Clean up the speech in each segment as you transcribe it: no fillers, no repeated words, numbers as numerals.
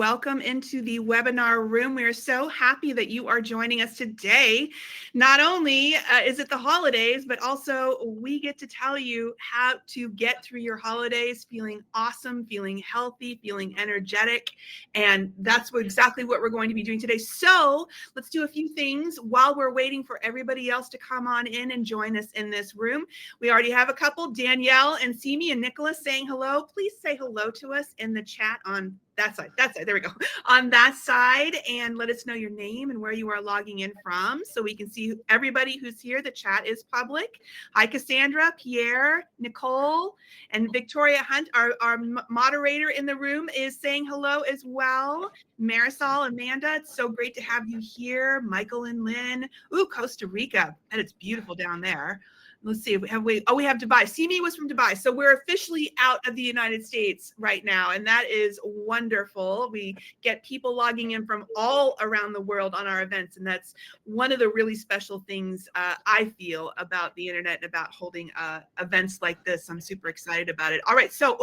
Welcome into the webinar room. We are so happy that you are joining us today. Not only is it the holidays, but also we get to tell you how to get through your holidays feeling awesome, feeling healthy, feeling energetic. And that's exactly what we're going to be doing today. So let's do a few things while we're waiting for everybody else to come on in and join us in this room. We already have a couple, Danielle and Simi and Nicholas, saying hello. Please say hello to us in the chat on that side. There we go. On that side, and let us know your name and where you are logging in from so we can see everybody who's here. The chat is public. Hi, Cassandra, Pierre, Nicole, and Victoria Hunt, our moderator in the room, is saying hello as well. Marisol, Amanda, it's so great to have you here. Michael and Lynn. Ooh, Costa Rica. And it's beautiful down there. Let's see, we have Dubai. Simi was from Dubai. So we're officially out of the United States right now. And that is wonderful. We get people logging in from all around the world on our events. And that's one of the really special things I feel about the internet and about holding events like this. I'm super excited about it. All right. So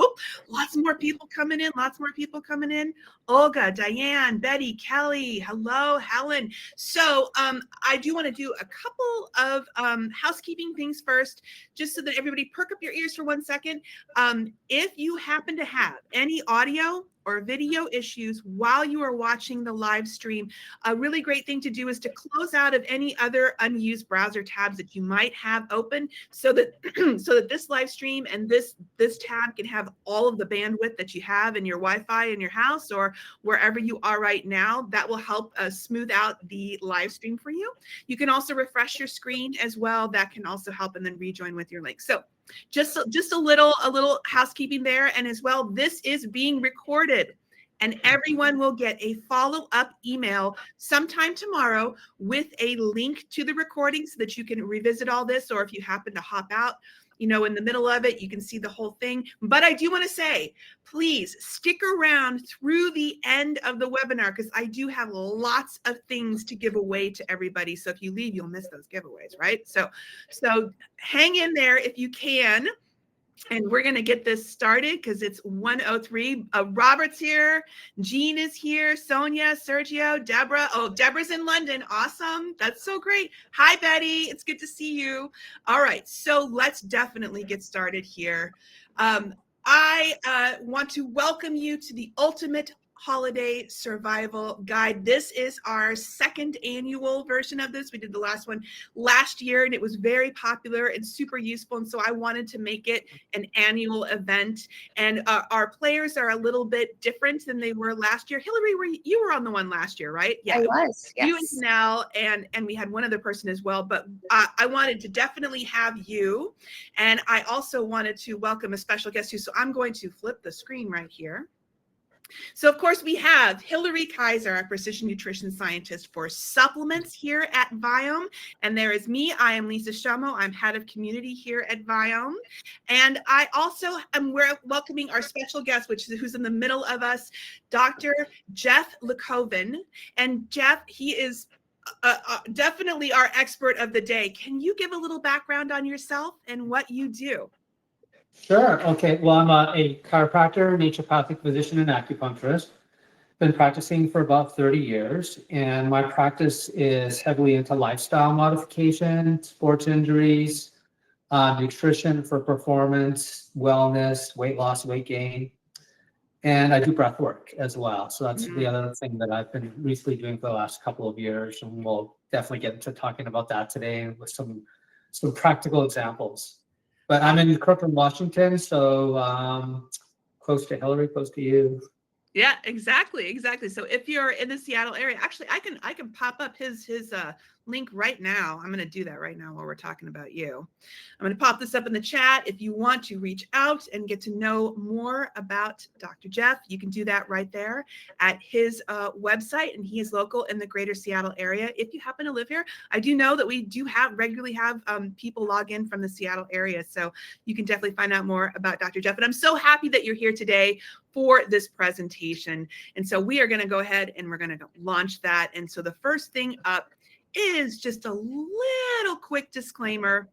lots more people coming in. Olga, Diane, Betty, Kelly. Hello, Helen. So I do want to do a couple of housekeeping things first, just so that everybody perk up your ears for 1 second. If you happen to have any audio or video issues while you are watching the live stream, a really great thing to do is to close out of any other unused browser tabs that you might have open, so that this live stream and this tab can have all of the bandwidth that you have in your Wi-Fi in your house or wherever you are right now. That will help smooth out the live stream for you. You can also refresh your screen as well. That can also help, and then rejoin with your link. So just a little housekeeping there. And as well, this is being recorded, and everyone will get a follow-up email sometime tomorrow with a link to the recording so that you can revisit all this, or if you happen to hop out, in the middle of it, you can see the whole thing. But I do want to say, please stick around through the end of the webinar, because I do have lots of things to give away to everybody. So if you leave, you'll miss those giveaways, right? So hang in there if you can. And we're going to get this started because it's 1:03. Robert's here. Jean is here. Sonia, Sergio, Deborah. Oh, Deborah's in London. Awesome. That's so great. Hi, Betty. It's good to see you. All right. So let's definitely get started here. I want to welcome you to the Ultimate Holiday Survival Guide. This is our second annual version of this. We did the last one last year, and it was very popular and super useful. And so I wanted to make it an annual event. And our players are a little bit different than they were last year. Hilary, you were on the one last year, right? Yeah, I was. Yes. You and Nell, and we had one other person as well. But I wanted to definitely have you. And I also wanted to welcome a special guest too. So I'm going to flip the screen right here. So, of course, we have Hilary Keiser, a precision nutrition scientist for supplements here at Viome. And there is me. I am Lisa Shomo. I'm head of community here at Viome. And I also we're welcoming our special guest, who's in the middle of us, Dr. Geoff Lecovin. And Geoff, he is definitely our expert of the day. Can you give a little background on yourself and what you do? Sure. Okay. Well, I'm a chiropractor, naturopathic physician, and acupuncturist. Been practicing for about 30 years, and my practice is heavily into lifestyle modification, sports injuries, nutrition for performance, wellness, weight loss, weight gain, and I do breath work as well. So that's the other thing that I've been recently doing for the last couple of years, and we'll definitely get into talking about that today with some practical examples. But I'm in Kirkland, Washington, so close to Hilary, close to you. Yeah, exactly. So if you're in the Seattle area, actually, I can pop up his link right now. I'm going to do that right now while we're talking about you. I'm going to pop this up in the chat. If you want to reach out and get to know more about Dr. Geoff, you can do that right there at his website, and he is local in the greater Seattle area. If you happen to live here, I do know that we do regularly have people log in from the Seattle area, so you can definitely find out more about Dr. Geoff. And I'm so happy that you're here today for this presentation. And so we are going to go ahead and we're going to launch that. And so the first thing up is just a little quick disclaimer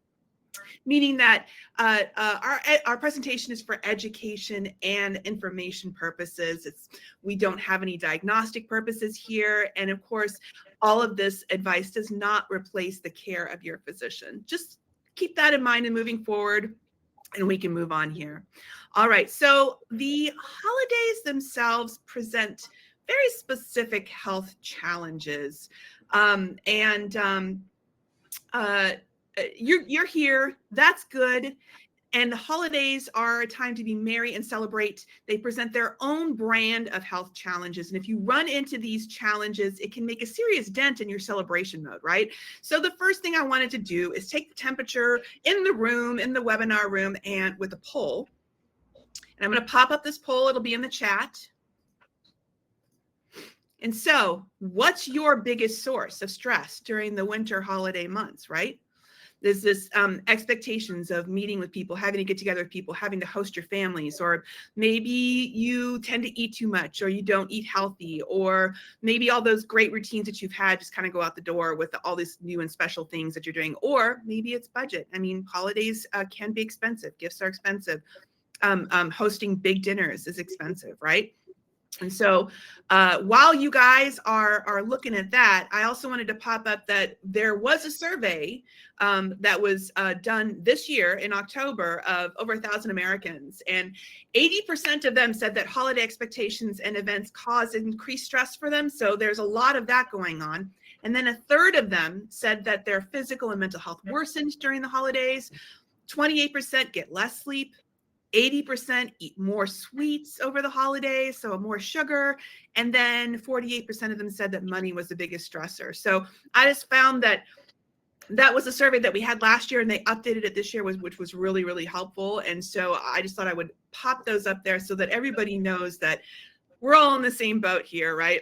meaning that our presentation is for education and information purposes. We don't have any diagnostic purposes here. And of course, all of this advice does not replace the care of your physician. Just keep that in mind and moving forward, and we can move on here. All right, so the holidays themselves present very specific health challenges. You're here, that's good. And the holidays are a time to be merry and celebrate. They present their own brand of health challenges. And if you run into these challenges, it can make a serious dent in your celebration mode, right? So the first thing I wanted to do is take the temperature in the room, in the webinar room, and with a poll. And I'm going to pop up this poll. It'll be in the chat. And so, what's your biggest source of stress during the winter holiday months, right? There's this expectations of meeting with people, having to get together with people, having to host your families, or maybe you tend to eat too much, or you don't eat healthy, or maybe all those great routines that you've had just kind of go out the door with all these new and special things that you're doing, or maybe it's budget. I mean, holidays can be expensive. Gifts are expensive. Hosting big dinners is expensive, right? And so while you guys are looking at that, I also wanted to pop up that there was a survey that was done this year in October of over 1,000 Americans. And 80% of them said that holiday expectations and events cause increased stress for them. So there's a lot of that going on. And then a third of them said that their physical and mental health worsened during the holidays. 28% get less sleep. 80% eat more sweets over the holidays, so more sugar. And then 48% of them said that money was the biggest stressor. So I just found that was a survey that we had last year, and they updated it this year, which was really, really helpful. And so I just thought I would pop those up there so that everybody knows that we're all in the same boat here, right?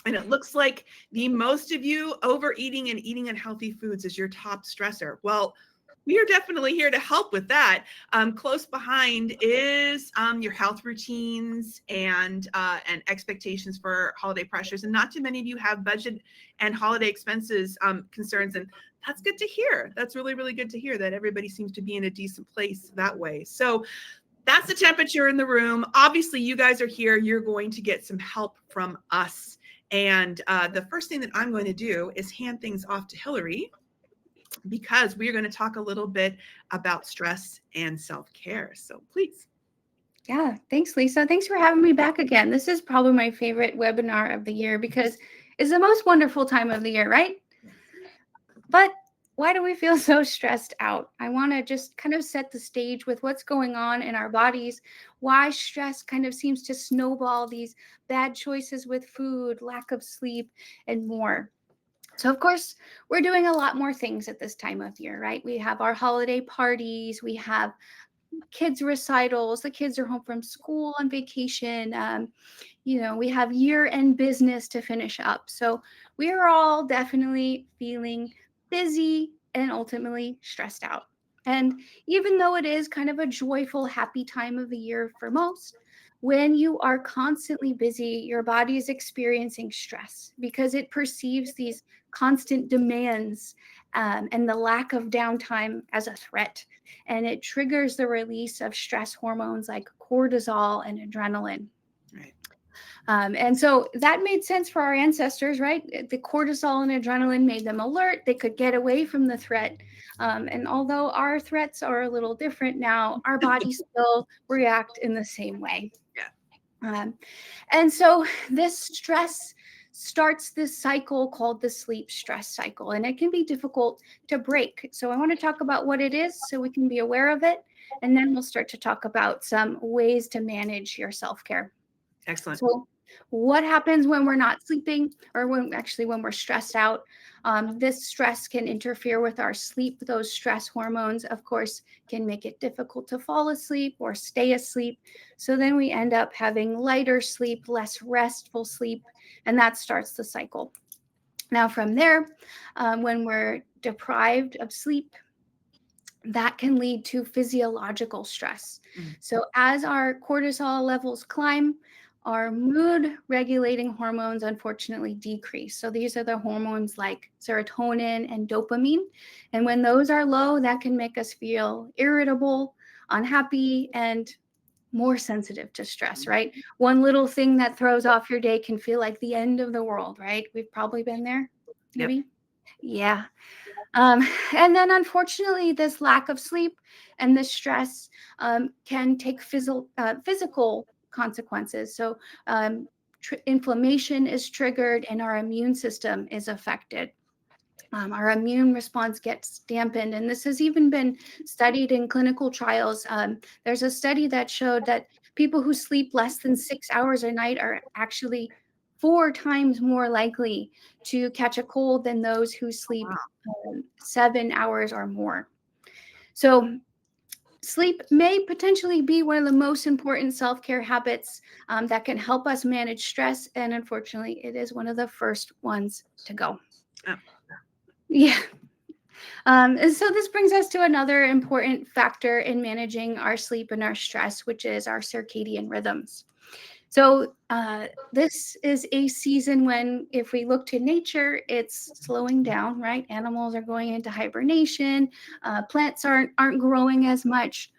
And it looks like the most of you overeating and eating unhealthy foods is your top stressor. Well, we are definitely here to help with that. Close behind is your health routines and expectations for holiday pressures. And not too many of you have budget and holiday expenses concerns. And that's good to hear. That's really, really good to hear that everybody seems to be in a decent place that way. So that's the temperature in the room. Obviously, you guys are here. You're going to get some help from us. And the first thing that I'm going to do is hand things off to Hilary, because we're going to talk a little bit about stress and self-care. So please. Yeah, thanks, Lisa. Thanks for having me back again. This is probably my favorite webinar of the year because it's the most wonderful time of the year, right? But why do we feel so stressed out? I want to just kind of set the stage with what's going on in our bodies, why stress kind of seems to snowball these bad choices with food, lack of sleep, and more. So, of course, we're doing a lot more things at this time of year, right? We have our holiday parties, we have kids' recitals, the kids are home from school on vacation. We have year-end business to finish up. So we are all definitely feeling busy and ultimately stressed out. And even though it is kind of a joyful, happy time of the year for most, when you are constantly busy, your body is experiencing stress because it perceives these constant demands and the lack of downtime as a threat. And it triggers the release of stress hormones like cortisol and adrenaline. Right. And so that made sense for our ancestors, right? The cortisol and adrenaline made them alert. They could get away from the threat. And although our threats are a little different now, our bodies still react in the same way. Yeah. And so this stress starts this cycle called the sleep stress cycle, and it can be difficult to break. So I want to talk about what it is so we can be aware of it. And then we'll start to talk about some ways to manage your self-care. Excellent. So what happens when we're not sleeping, or when we're stressed out? This stress can interfere with our sleep. Those stress hormones, of course, can make it difficult to fall asleep or stay asleep. So then we end up having lighter sleep, less restful sleep, and that starts the cycle. Now from there, when we're deprived of sleep, that can lead to physiological stress. So as our cortisol levels climb, our mood regulating hormones unfortunately decrease. So these are the hormones like serotonin and dopamine. And when those are low, that can make us feel irritable, unhappy, and more sensitive to stress, right? One little thing that throws off your day can feel like the end of the world, right? We've probably been there, maybe. Yep. Yeah. And then unfortunately, this lack of sleep and this stress can take physical consequences. So inflammation is triggered and our immune system is affected. Our immune response gets dampened. And this has even been studied in clinical trials. There's a study that showed that people who sleep less than 6 hours a night are actually 4 times more likely to catch a cold than those who sleep 7 hours or more. So sleep may potentially be one of the most important self-care habits that can help us manage stress. And unfortunately, it is one of the first ones to go. Oh. Yeah. And so this brings us to another important factor in managing our sleep and our stress, which is our circadian rhythms. So this is a season when, if we look to nature, it's slowing down, right? Animals are going into hibernation. Plants aren't growing as much.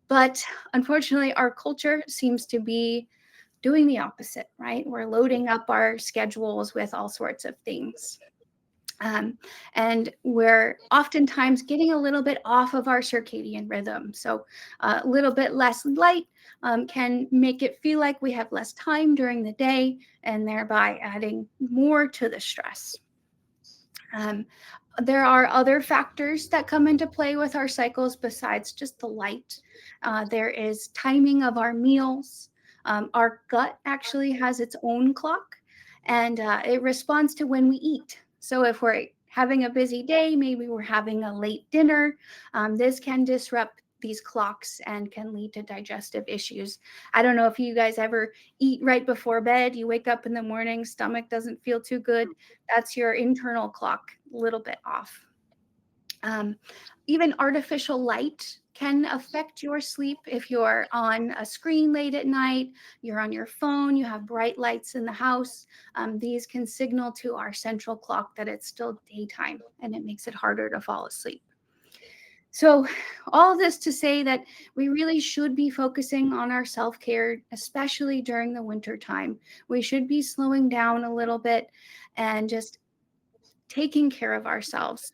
But unfortunately, our culture seems to be doing the opposite, right? We're loading up our schedules with all sorts of things. And we're oftentimes getting a little bit off of our circadian rhythm. So a little bit less light can make it feel like we have less time during the day and thereby adding more to the stress. There are other factors that come into play with our cycles besides just the light. There is timing of our meals. Our gut actually has its own clock and it responds to when we eat. So if we're having a busy day, maybe we're having a late dinner, this can disrupt these clocks and can lead to digestive issues. I don't know if you guys ever eat right before bed. You wake up in the morning, stomach doesn't feel too good. That's your internal clock a little bit off. Even artificial light can affect your sleep. If you're on a screen late at night, you're on your phone, you have bright lights in the house, these can signal to our central clock that it's still daytime and it makes it harder to fall asleep. So all this to say that we really should be focusing on our self-care, especially during the winter time. We should be slowing down a little bit and just taking care of ourselves.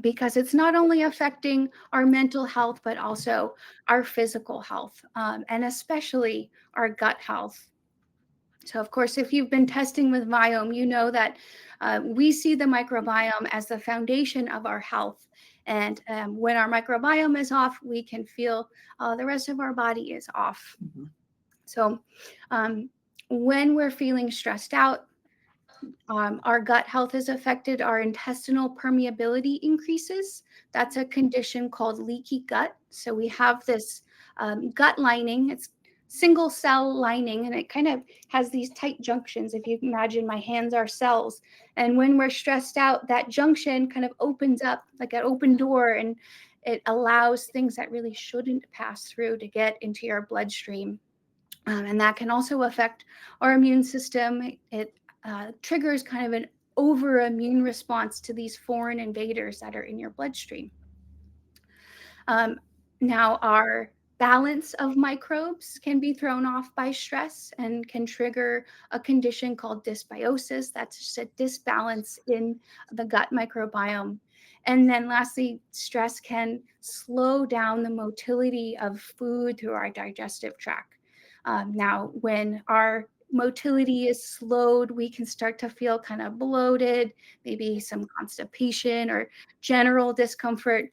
Because it's not only affecting our mental health, but also our physical health, and especially our gut health. So, of course, if you've been testing with Viome, you know that we see the microbiome as the foundation of our health. And when our microbiome is off, we can feel the rest of our body is off. Mm-hmm. So when we're feeling stressed out, our gut health is affected, our intestinal permeability increases. That's a condition called leaky gut. So we have this gut lining, it's single cell lining, and it kind of has these tight junctions. If you imagine my hands are cells. And when we're stressed out, that junction kind of opens up like an open door, and it allows things that really shouldn't pass through to get into your bloodstream. And that can also affect our immune system. It triggers kind of an over-immune response to these foreign invaders that are in your bloodstream. Now, our balance of microbes can be thrown off by stress and can trigger a condition called dysbiosis. That's just a disbalance in the gut microbiome. And then lastly, stress can slow down the motility of food through our digestive tract. Now, when our motility is slowed, we can start to feel kind of bloated, maybe some constipation or general discomfort.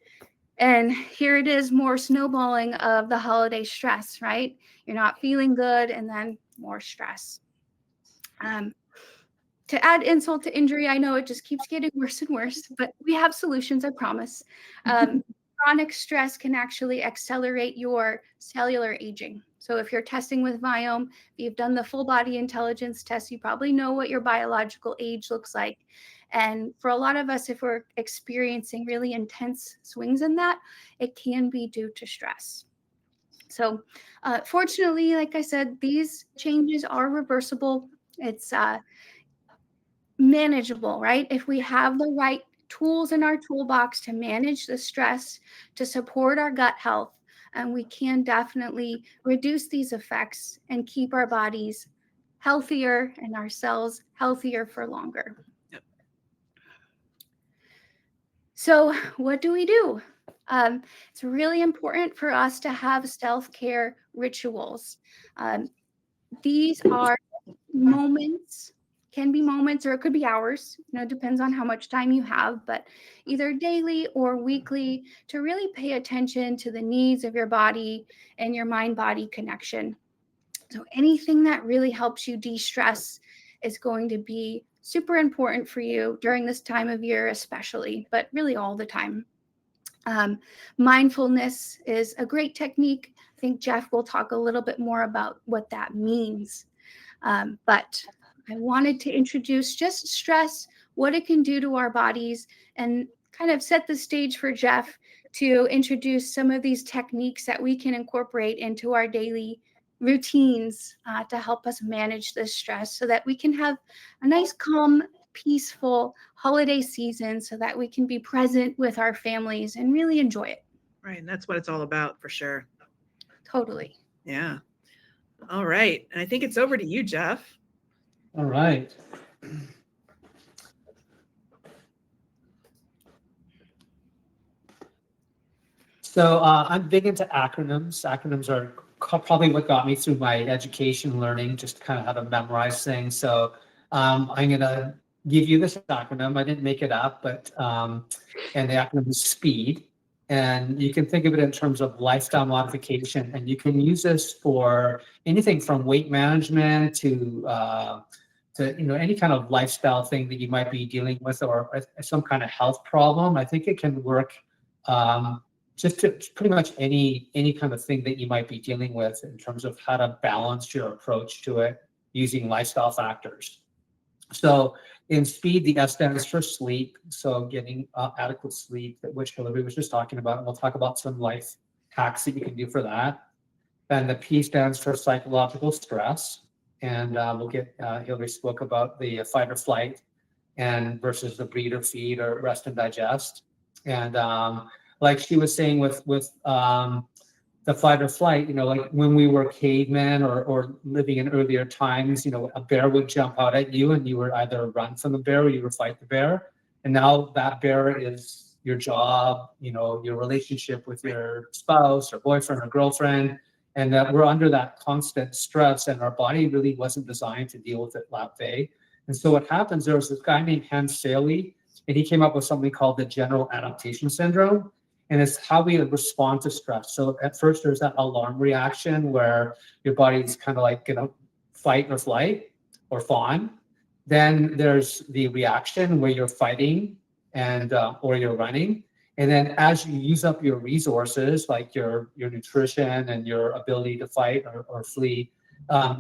And here it is, more snowballing of the holiday stress, right? You're not feeling good, and then more stress. To add insult to injury, I know it just keeps getting worse and worse, but we have solutions, I promise. Chronic stress can actually accelerate your cellular aging. So if you're testing with Viome, if you've done the full body intelligence test, you probably know what your biological age looks like. And for a lot of us, if we're experiencing really intense swings in that, it can be due to stress. So fortunately, like I said, these changes are reversible. It's manageable, right? If we have the right tools in our toolbox to manage the stress, to support our gut health, and we can definitely reduce these effects and keep our bodies healthier and our cells healthier for longer. Yep. So what do we do? It's really important for us to have self-care rituals. These are moments, can be moments, or it could be hours, it depends on how much time you have, but either daily or weekly, to really pay attention to the needs of your body and your mind-body connection. So anything that really helps you de-stress is going to be super important for you during this time of year especially, but really all the time. Mindfulness is a great technique. I think Geoff will talk a little bit more about what that means. But I wanted to introduce just stress, what it can do to our bodies, and kind of set the stage for Geoff to introduce some of these techniques that we can incorporate into our daily routines to help us manage this stress so that we can have a nice, calm, peaceful holiday season so that we can be present with our families and really enjoy it. Right. And that's what it's all about for sure. Totally. Yeah. All right. And I think it's over to you, Geoff. All right. So I'm big into acronyms. Acronyms are probably what got me through my education learning, just kind of how to memorize things. So I'm going to give you this acronym. I didn't make it up, but and the acronym is SPEED. And you can think of it in terms of lifestyle modification. And you can use this for anything from weight management to any kind of lifestyle thing that you might be dealing with, or some kind of health problem. I think it can work just to pretty much any kind of thing that you might be dealing with in terms of how to balance your approach to it using lifestyle factors. So in SPEED, the S stands for sleep. So getting adequate sleep, which Hilary was just talking about. And we'll talk about some life hacks that you can do for that. Then the P stands for psychological stress. And we'll get, Hilary spoke about the fight or flight and versus the breathe or feed or rest and digest. And like she was saying with the fight or flight, like when we were cavemen or living in earlier times, a bear would jump out at you and you would either run from the bear or you would fight the bear. And now that bear is your job, your relationship with your spouse or boyfriend or girlfriend. And that we're under that constant stress and our body really wasn't designed to deal with it that way. And so what happens, there was this guy named Hans Selye, and he came up with something called the general adaptation syndrome. And it's how we respond to stress. So at first there's that alarm reaction where your body's kind of like, fight or flight or fawn. Then there's the reaction where you're fighting and or you're running. And then as you use up your resources, like your nutrition and your ability to fight or flee,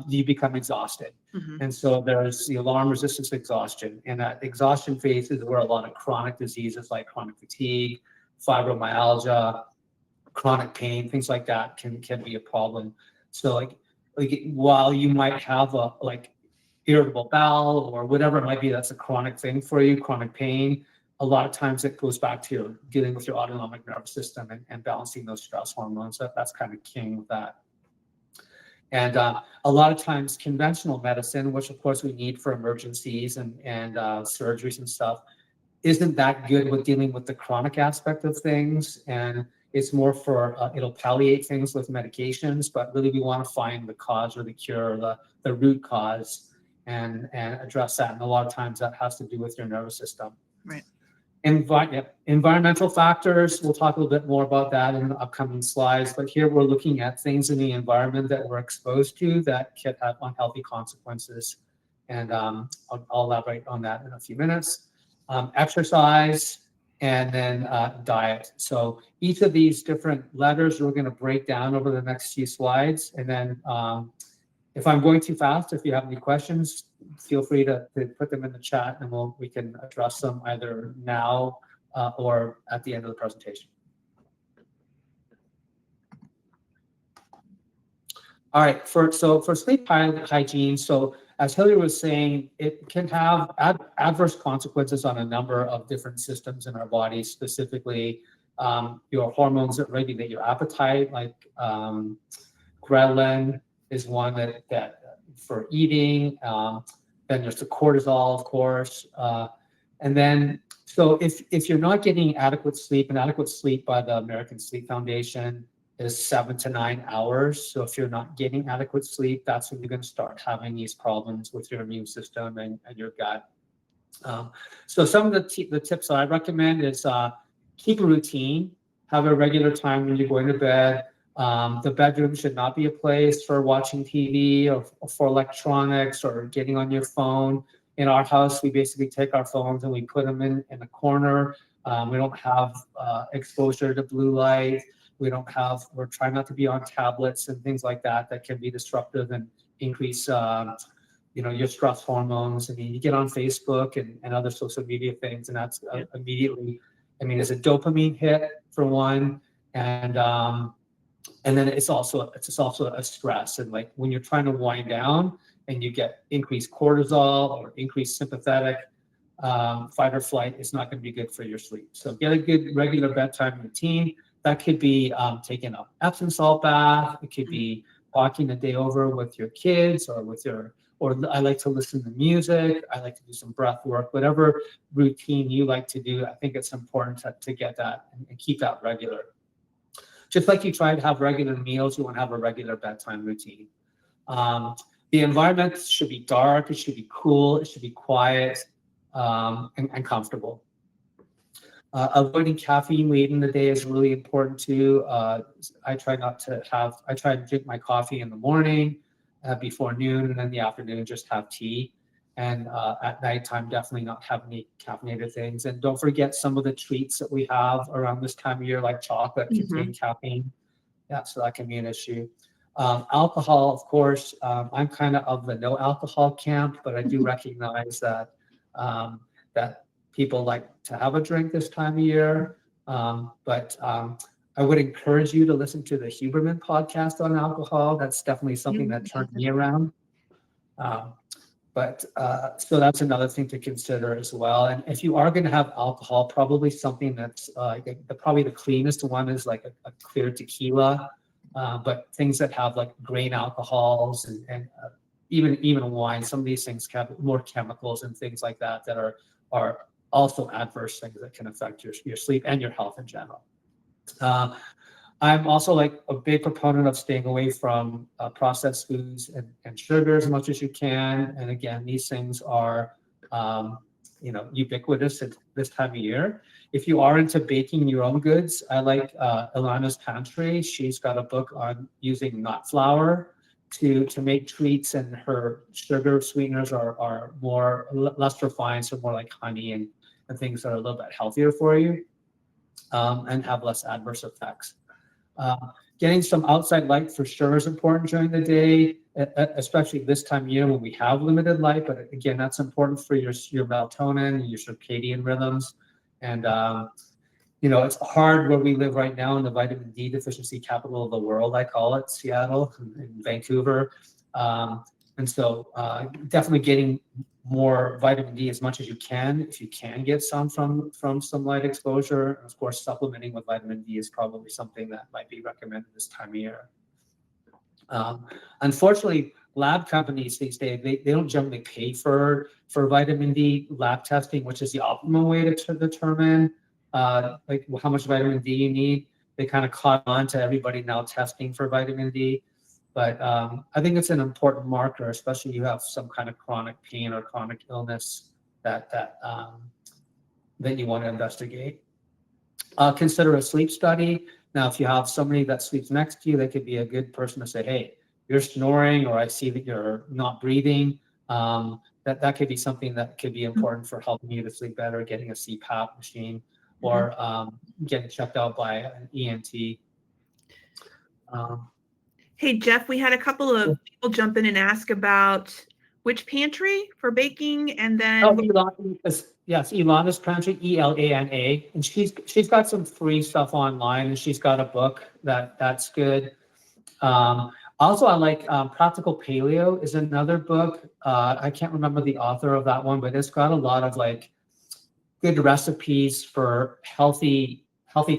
you become exhausted. Mm-hmm. And so there's the alarm resistance exhaustion. And that exhaustion phase is where a lot of chronic diseases like chronic fatigue, fibromyalgia, chronic pain, things like that can be a problem. So like while you might have a irritable bowel or whatever it might be, that's a chronic thing for you, chronic pain. A lot of times it goes back to your dealing with your autonomic nervous system and balancing those stress hormones. That's kind of king with that. And a lot of times conventional medicine, which of course we need for emergencies and surgeries and stuff, isn't that good with dealing with the chronic aspect of things. And it's more for, it'll palliate things with medications, but really we want to find the cause or the cure, the root cause and address that. And a lot of times that has to do with your nervous system. Right. Environmental factors, we'll talk a little bit more about that in the upcoming slides, but here we're looking at things in the environment that we're exposed to that can have unhealthy consequences. And I'll elaborate on that in a few minutes. Exercise, and then diet. So each of these different letters we're going to break down over the next few slides. And then if I'm going too fast, if you have any questions, feel free to put them in the chat and we can address them either now or at the end of the presentation. All right, for sleep hygiene, so as Hilary was saying, it can have adverse consequences on a number of different systems in our body, specifically your hormones that regulate your appetite, like ghrelin is one that for eating. Then there's the cortisol, of course, and then so if you're not getting adequate sleep, and adequate sleep by the American Sleep Foundation is 7 to 9 hours. So if you're not getting adequate sleep, that's when you're going to start having these problems with your immune system and your gut. So some of the tips that I recommend is keep a routine, have a regular time when you're going to bed. The bedroom should not be a place for watching TV or for electronics or getting on your phone. In our house, we basically take our phones and we put them in a corner. We don't have exposure to blue light. We're trying not to be on tablets and things like that can be disruptive and increase, your stress hormones. I mean, you get on Facebook and other social media things, and that's immediately, it's a dopamine hit for one. And then it's also a stress. And like when you're trying to wind down and you get increased cortisol or increased sympathetic, fight or flight, is not going to be good for your sleep. So get a good regular bedtime routine. That could be taking an Epsom salt bath. It could be walking the day over with your kids or I like to listen to music. I like to do some breath work, whatever routine you like to do. I think it's important to get that and keep that regular. Just like you try to have regular meals, you want to have a regular bedtime routine. The environment should be dark, it should be cool, it should be quiet, and comfortable. Avoiding caffeine late in the day is really important too. I try to drink my coffee in the morning, before noon, and then in the afternoon just have tea. And at nighttime, definitely not have any caffeinated things. And don't forget some of the treats that we have around this time of year, like chocolate, contain caffeine. Yeah, so that can be an issue. Alcohol, of course, I'm kind of the no alcohol camp, but I do recognize that that people like to have a drink this time of year. But I would encourage you to listen to the Huberman podcast on alcohol. That's definitely something that turned me around. So that's another thing to consider as well. And if you are going to have alcohol, probably something that's probably the cleanest one is like a clear tequila. But things that have like grain alcohols and even wine, some of these things have more chemicals and things like that are also adverse things that can affect your sleep and your health in general. I'm also like a big proponent of staying away from processed foods and sugars as much as you can. And again, these things are, ubiquitous at this time of year. If you are into baking your own goods, I like Ilana's Pantry. She's got a book on using nut flour to make treats, and her sugar sweeteners are less refined, so more like honey and things that are a little bit healthier for you, and have less adverse effects. Getting some outside light for sure is important during the day, especially this time of year when we have limited light. But again, that's important for your melatonin and your circadian rhythms. And it's hard where we live right now in the vitamin D deficiency capital of the world, I call it, Seattle and Vancouver. And so definitely getting more vitamin D as much as you can, if you can get some from some light exposure. And of course, supplementing with vitamin D is probably something that might be recommended this time of year. Unfortunately, lab companies these days, they don't generally pay for vitamin D lab testing, which is the optimal way to determine like how much vitamin D you need. They kind of caught on to everybody now testing for vitamin D. But I think it's an important marker, especially if you have some kind of chronic pain or chronic illness that you want to investigate. Consider a sleep study. Now, if you have somebody that sleeps next to you, they could be a good person to say, hey, you're snoring, or I see that you're not breathing. That could be something that could be important for helping you to sleep better, getting a CPAP machine, or getting checked out by an ENT. Hey, Geoff, we had a couple of people jump in and ask about which pantry for baking, and then Ilana's Pantry, ELANA, and she's got some free stuff online, and she's got a book that's good. Also, I like Practical Paleo is another book. I can't remember the author of that one, but it's got a lot of like good recipes for healthy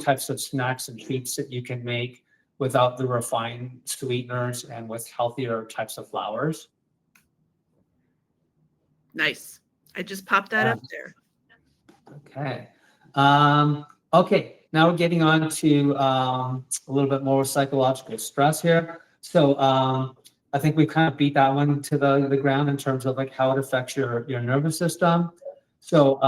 types of snacks and treats that you can make without the refined sweeteners and with healthier types of flours. Nice. I just popped that up there. Okay. Okay. Now we're getting on to a little bit more psychological stress here. So I think we kind of beat that one to the ground in terms of like how it affects your nervous system. So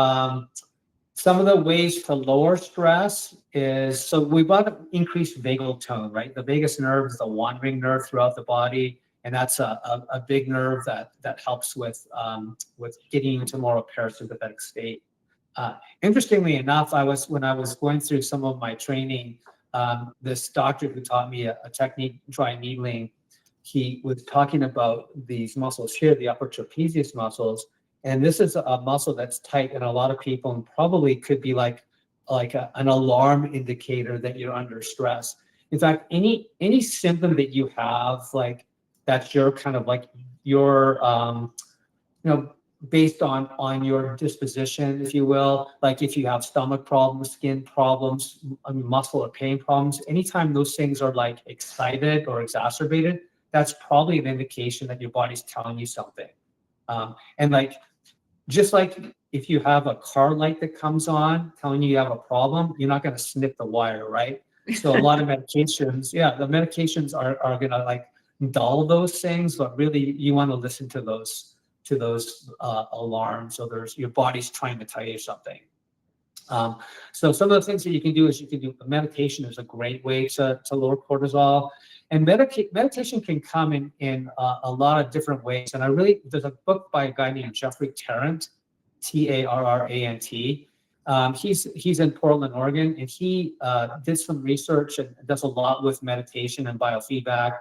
some of the ways to lower stress is, so we've got increased vagal tone, right? The vagus nerve is the wandering nerve throughout the body, and that's a big nerve that helps with getting into more of a parasympathetic state. Interestingly enough, when I was going through some of my training, this doctor who taught me a technique, dry needling, he was talking about these muscles here, the upper trapezius muscles, and this is a muscle that's tight in a lot of people and probably could be like an alarm indicator that you're under stress. In fact, any symptom that you have, like that's your kind of like your based on your disposition, if you will, like if you have stomach problems, skin problems, muscle or pain problems, anytime those things are like excited or exacerbated, that's probably an indication that your body's telling you something. And like, just like if you have a car light that comes on telling you have a problem, you're not going to snip the wire, right? So a lot of medications, the medications are going to like dull those things, but really you want to listen to those alarms. So your body's trying to tell you something. So some of the things that you can do is meditation is a great way to lower cortisol. And meditation can come in a lot of different ways. And there's a book by a guy named Jeffrey Tarrant, Tarrant. He's in Portland, Oregon, and he did some research and does a lot with meditation and biofeedback,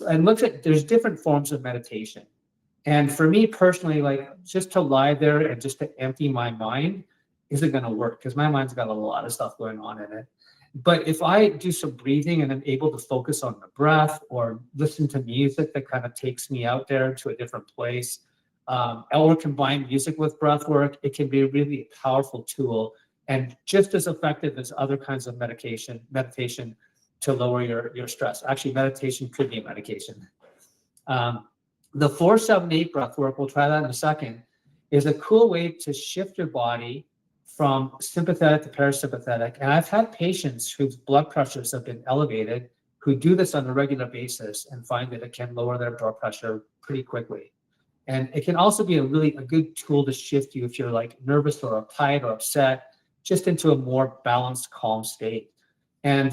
and there's different forms of meditation. And for me personally, like just to lie there and just to empty my mind isn't going to work because my mind's got a lot of stuff going on in it. But if I do some breathing and I'm able to focus on the breath or listen to music that kind of takes me out there to a different place, or combine music with breath work, it can be a really powerful tool and just as effective as other kinds of meditation to lower your stress. Actually, meditation could be a medication. The 4-7-8 breath work, we'll try that in a second, is a cool way to shift your body from sympathetic to parasympathetic. And I've had patients whose blood pressures have been elevated who do this on a regular basis and find that it can lower their blood pressure pretty quickly. And it can also be a good tool to shift you if you're like nervous or uptight or upset, just into a more balanced, calm state. And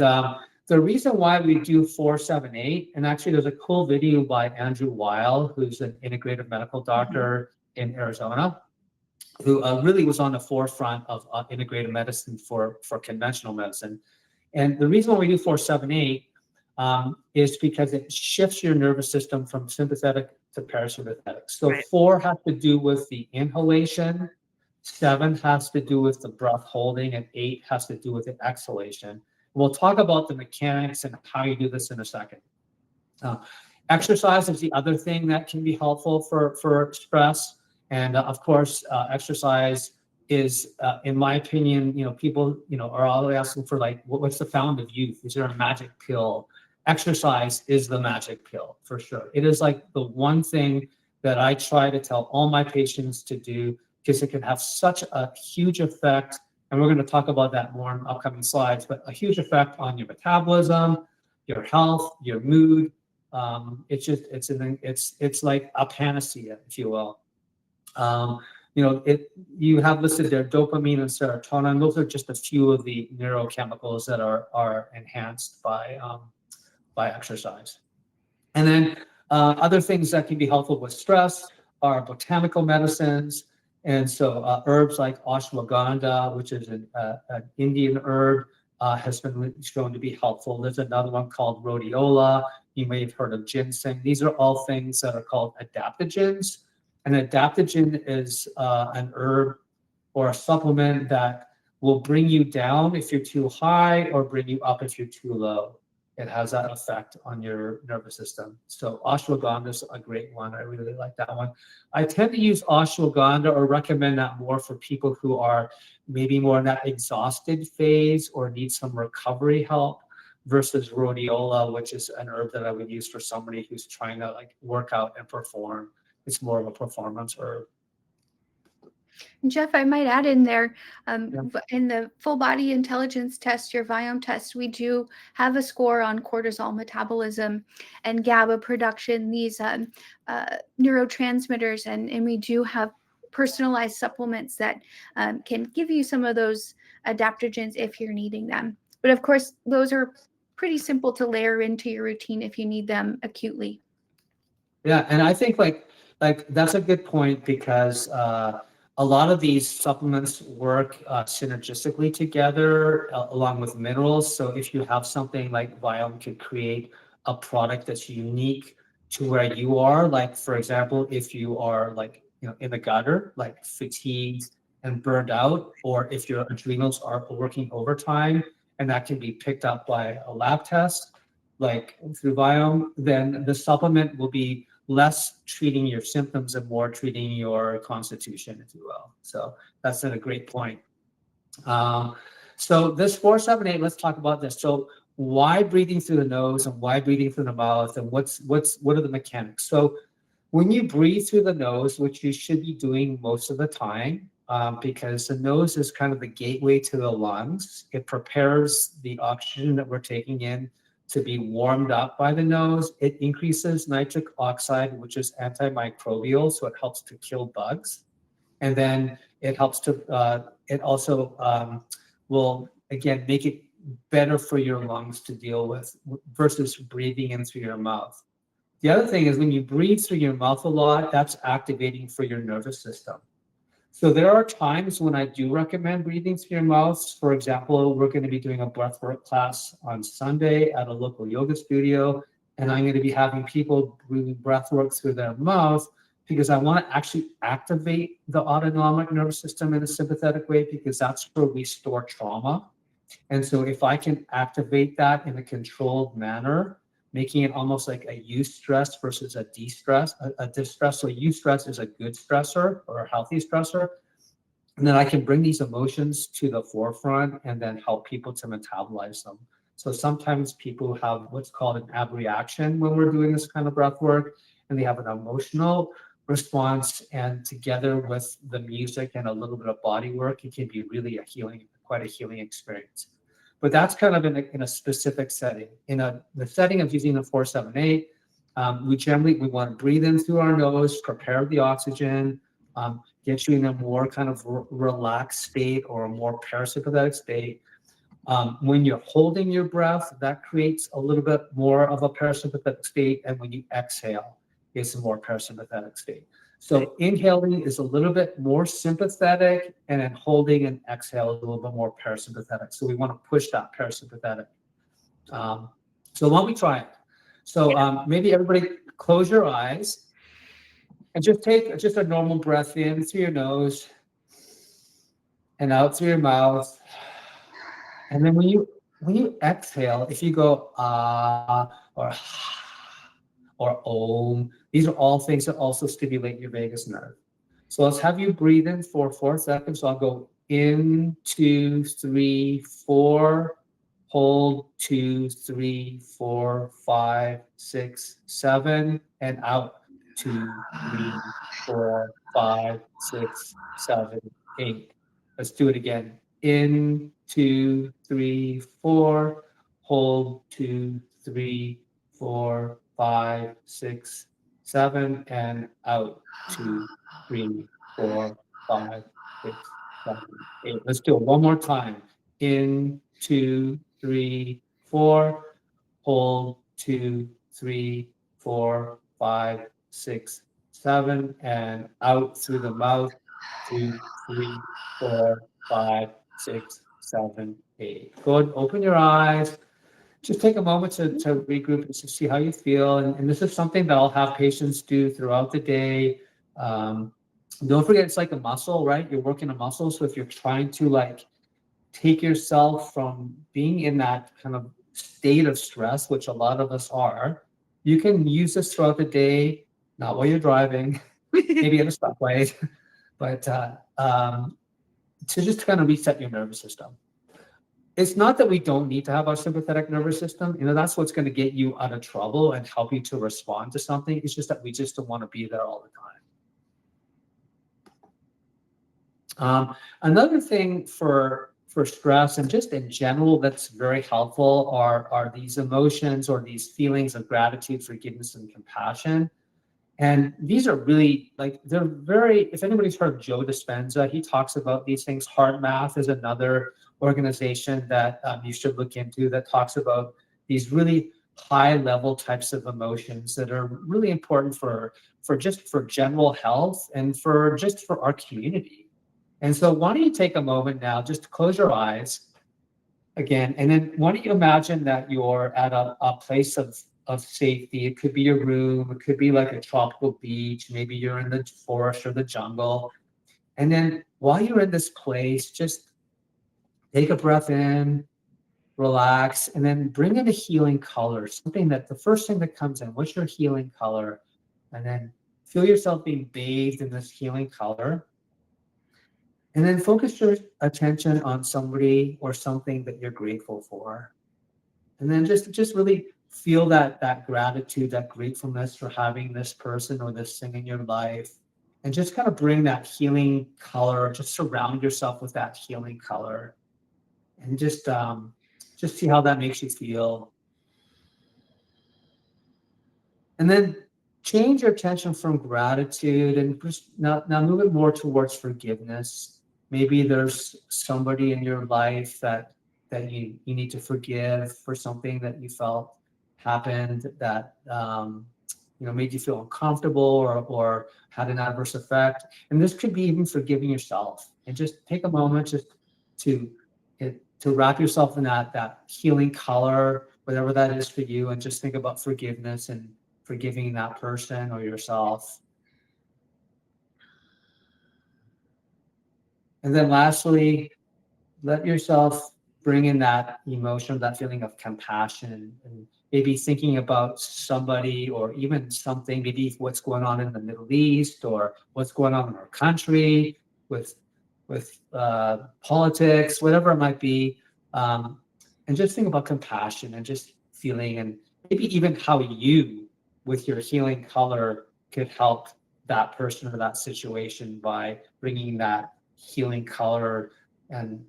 the reason why we do 4-7-8, and actually there's a cool video by Andrew Weil, who's an integrative medical doctor in Arizona, who really was on the forefront of integrative medicine for conventional medicine. And the reason why we do 4-7-8 is because it shifts your nervous system from sympathetic to parasympathetic. So right. 4 has to do with the inhalation, 7 has to do with the breath holding, and 8 has to do with the exhalation. We'll talk about the mechanics and how you do this in a second. Exercise is the other thing that can be helpful for stress. And of course, exercise is, in my opinion, people, are always asking for like, what's the fountain of youth? Is there a magic pill? Exercise is the magic pill for sure. It is like the one thing that I try to tell all my patients to do because it can have such a huge effect. And we're going to talk about that more in upcoming slides, but a huge effect on your metabolism, your health, your mood. It's like a panacea, if you will. You have listed there dopamine and serotonin. Those are just a few of the neurochemicals that are enhanced by exercise. And then other things that can be helpful with stress are botanical medicines. And so herbs like ashwagandha, which is an Indian herb, has been shown to be helpful. There's another one called rhodiola. You may have heard of ginseng. These are all things that are called adaptogens. An adaptogen is an herb or a supplement that will bring you down if you're too high or bring you up if you're too low. it has that effect on your nervous system. So ashwagandha is a great one. I really like that one. I tend to use ashwagandha or recommend that more for people who are maybe more in that exhausted phase or need some recovery help versus rhodiola, which is an herb that I would use for somebody who's trying to like work out and perform. It's more of a performance herb. Geoff, I might add in there, Yeah. in the full body intelligence test, your Viome test, we do have a score on cortisol metabolism and GABA production, these neurotransmitters, and we do have personalized supplements that can give you some of those adaptogens if you're needing them. But of course, those are pretty simple to layer into your routine if you need them acutely. Yeah, and I think like that's a good point because a lot of these supplements work synergistically together along with minerals. So if you have something like Viome could create a product that's unique to where you are, like for example, if you are like in the gutter, like fatigued and burned out, or if your adrenals are working overtime, and that can be picked up by a lab test, like through Viome, then the supplement will be less treating your symptoms and more treating your constitution, if you will. So that's a great point. So this 478, let's talk about this. So why breathing through the nose and why breathing through the mouth and what are the mechanics? So when you breathe through the nose, which you should be doing most of the time, because the nose is kind of the gateway to the lungs. It prepares the oxygen that we're taking in to be warmed up by the nose. It increases nitric oxide, which is antimicrobial, so it helps to kill bugs. And then it helps to, it also will, again, make it better for your lungs to deal with versus breathing in through your mouth. The other thing is when you breathe through your mouth a lot, that's activating for your nervous system. So there are times when I do recommend breathing through your mouth. For example, we're going to be doing a breathwork class on Sunday at a local yoga studio, and I'm going to be having people doing breathwork through their mouth because I want to actually activate the autonomic nervous system in a sympathetic way because that's where we store trauma. And so if I can activate that in a controlled manner, making it almost like a eustress versus a distress. So eustress is a good stressor or a healthy stressor. And then I can bring these emotions to the forefront and then help people to metabolize them. So sometimes people have what's called an abreaction when we're doing this kind of breath work, and they have an emotional response. And together with the music and a little bit of body work, it can be really quite a healing experience. But that's kind of in a specific setting. In the setting of using the 478, we want to breathe in through our nose, prepare the oxygen, get you in a more kind of relaxed state or a more parasympathetic state. When you're holding your breath, that creates a little bit more of a parasympathetic state. And when you exhale, it's a more parasympathetic state. So inhaling is a little bit more sympathetic, and then holding and exhale is a little bit more parasympathetic. So we want to push that parasympathetic. So why don't we try it? So maybe everybody close your eyes and just take just a normal breath in through your nose and out through your mouth. And then when you exhale, if you go or om, these are all things that also stimulate your vagus nerve. So let's have you breathe in for 4 seconds. So I'll go in, 2, 3, 4, hold 2, 3, 4, 5, 6, 7, and out 2, 3, 4, 5, 6, 7, 8. Let's do it again. In 2, 3, 4, hold 2, 3, 4, 5, 6, 7, and out 2, 3, 4, 5, 6, 7, 8. Let's do it one more time. In 2, 3, 4, hold 2, 3, 4, 5, 6, 7, and out through the mouth 2, 3, 4, 5, 6, 7, 8. Good. Open your eyes. Just take a moment to regroup and to see how you feel. And this is something that I'll have patients do throughout the day. Don't forget, it's like a muscle, right? You're working a muscle. So if you're trying to like take yourself from being in that kind of state of stress, which a lot of us are, you can use this throughout the day, not while you're driving, maybe at a stoplight, but to just kind of reset your nervous system. It's not that we don't need to have our sympathetic nervous system. That's what's going to get you out of trouble and help you to respond to something. It's just that we just don't want to be there all the time. Another thing for stress and just in general that's very helpful are these emotions or these feelings of gratitude, forgiveness, and compassion. And these are really they're very, if anybody's heard of Joe Dispenza, he talks about these things. Heart Math is another organization that you should look into that talks about these really high level types of emotions that are really important for general health and for our community. And so why don't you take a moment now, just to close your eyes again, and then why don't you imagine that you're at a place of safety. It could be your room, it could be like a tropical beach, maybe you're in the forest or the jungle. And then while you're in this place, just take a breath in, relax, and then bring in a healing color, something that the first thing that comes in, what's your healing color? And then feel yourself being bathed in this healing color. And then focus your attention on somebody or something that you're grateful for. And then just really feel that gratitude, that gratefulness for having this person or this thing in your life. And just kind of bring that healing color, just surround yourself with that healing color. And just see how that makes you feel. And then change your attention from gratitude and just now move it more towards forgiveness. Maybe there's somebody in your life that you need to forgive for something that you felt happened that made you feel uncomfortable or had an adverse effect. And this could be even forgiving yourself. And just take a moment just to wrap yourself in that healing color, whatever that is for you, and just think about forgiveness and forgiving that person or yourself. And then lastly, let yourself bring in that emotion, that feeling of compassion, and maybe thinking about somebody or even something, maybe what's going on in the Middle East or what's going on in our country with politics, whatever it might be. And just think about compassion and just feeling, and maybe even how you, with your healing color, could help that person or that situation by bringing that healing color and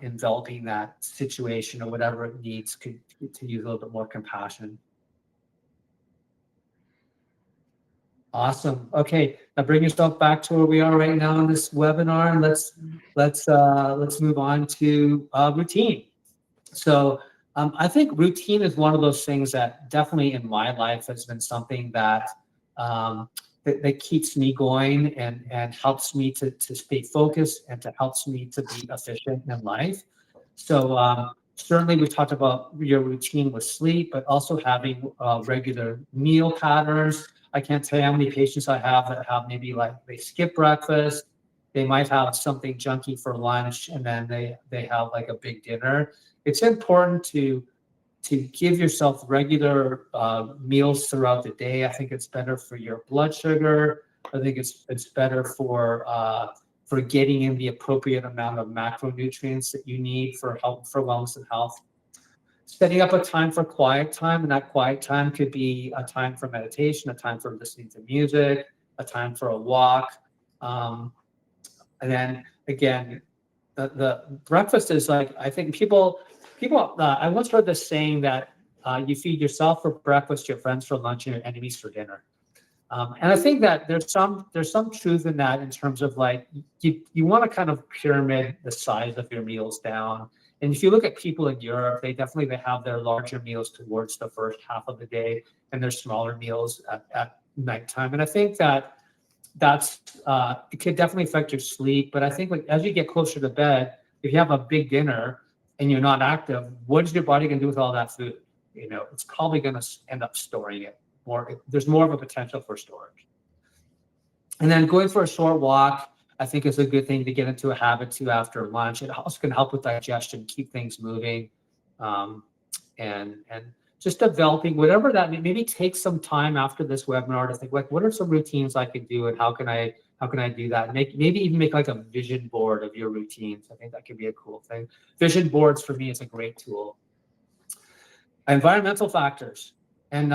enveloping that situation or whatever it needs to use a little bit more compassion. Awesome. Okay, now bring yourself back to where we are right now in this webinar, and let's move on to routine. So I think routine is one of those things that definitely in my life has been something that that keeps me going and helps me to stay focused and helps me to be efficient in life. So certainly we talked about your routine with sleep, but also having regular meal patterns. I can't tell you how many patients I have that have maybe they skip breakfast, they might have something junky for lunch, and then they have a big dinner. It's important to give yourself regular meals throughout the day. I think it's better for your blood sugar. I think it's better for getting in the appropriate amount of macronutrients that you need for health, for wellness and health. Setting up a time for quiet time, and that quiet time could be a time for meditation, a time for listening to music, a time for a walk. And then again, the breakfast is I think people. I once heard this saying that you feed yourself for breakfast, your friends for lunch, and your enemies for dinner. And I think that there's some truth in that, in terms of you want to kind of pyramid the size of your meals down. And if you look at people in Europe, they have their larger meals towards the first half of the day and their smaller meals at nighttime. And I think that's it could definitely affect your sleep. But I think as you get closer to bed, if you have a big dinner and you're not active, what is your body going to do with all that food? It's probably going to end up storing it more. There's more of a potential for storage. And then going for a short walk, I think is a good thing to get into a habit too after lunch. It also can help with digestion, keep things moving. and just developing whatever that maybe take some time after this webinar to think like, what are some routines I could do and how can I do that? Maybe even make like a vision board of your routines. I think that could be a cool thing. Vision boards for me is a great tool. Environmental factors. And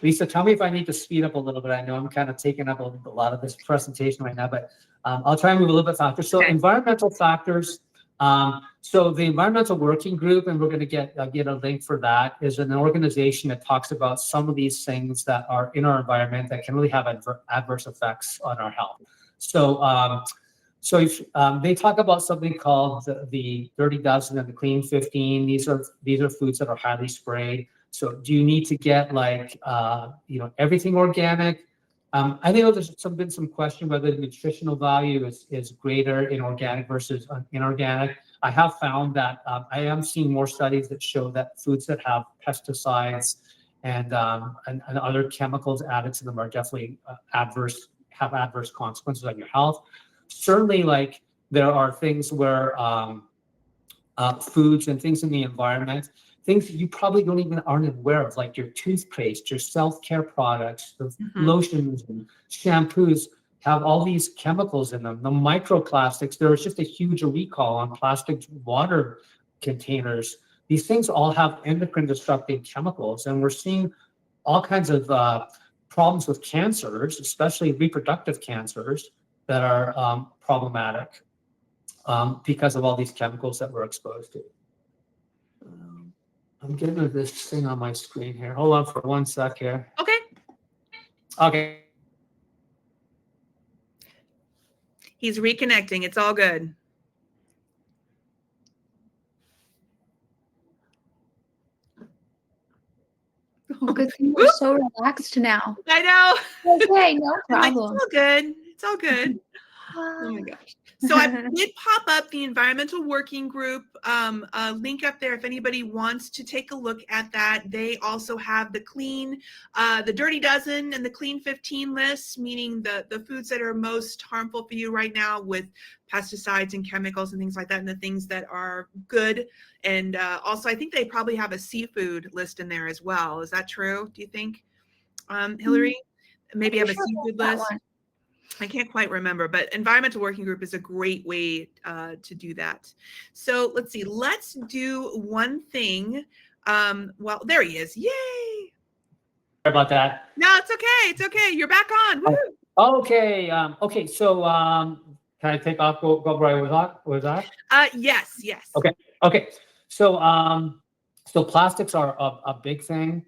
Lisa, tell me if I need to speed up a little bit. I know I'm kind of taking up a lot of this presentation right now, but I'll try and move a little bit faster. So environmental factors. So the Environmental Working Group, and we're going to get a link for that, is an organization that talks about some of these things that are in our environment that can really have adverse effects on our health. So if, they talk about something called the Dirty Dozen and the Clean 15. These are foods that are highly sprayed. So do you need to get like everything organic? I think there's been some question whether the nutritional value is greater in organic versus inorganic. I have found that I am seeing more studies that show that foods that have pesticides and other chemicals added to them are definitely have adverse consequences on your health. Certainly, like there are things where foods and things in the environment, things that you probably aren't aware of, like your toothpaste, your self-care products, the lotions and shampoos have all these chemicals in them. The microplastics, there was just a huge recall on plastic water containers. These things all have endocrine disrupting chemicals, and we're seeing all kinds of problems with cancers, especially reproductive cancers, that are problematic because of all these chemicals that we're exposed to. I'm getting to this thing on my screen here. Hold on for 1 sec here. Okay. Okay. He's reconnecting. It's all good. Oh, good thing we're so relaxed now. I know. Okay, no I'm like, problem. it's all good. It's all good. Oh my gosh. So I did pop up the Environmental Working Group link up there if anybody wants to take a look at that. They also have the Dirty Dozen and the Clean 15 lists, meaning the foods that are most harmful for you right now with pesticides and chemicals and things like that, and the things that are good. And also, I think they probably have a seafood list in there as well. Is that true? Do you think, Hilary? Maybe have a seafood list? I can't quite remember, but Environmental Working Group is a great way to do that. So let's see. Let's do one thing. Well, there he is. Yay! Sorry about that. No, it's okay. It's okay. You're back on. Woo! Okay. Okay. So can I take off? Go where I was at? Yes. Yes. Okay. Okay. So so plastics are a big thing.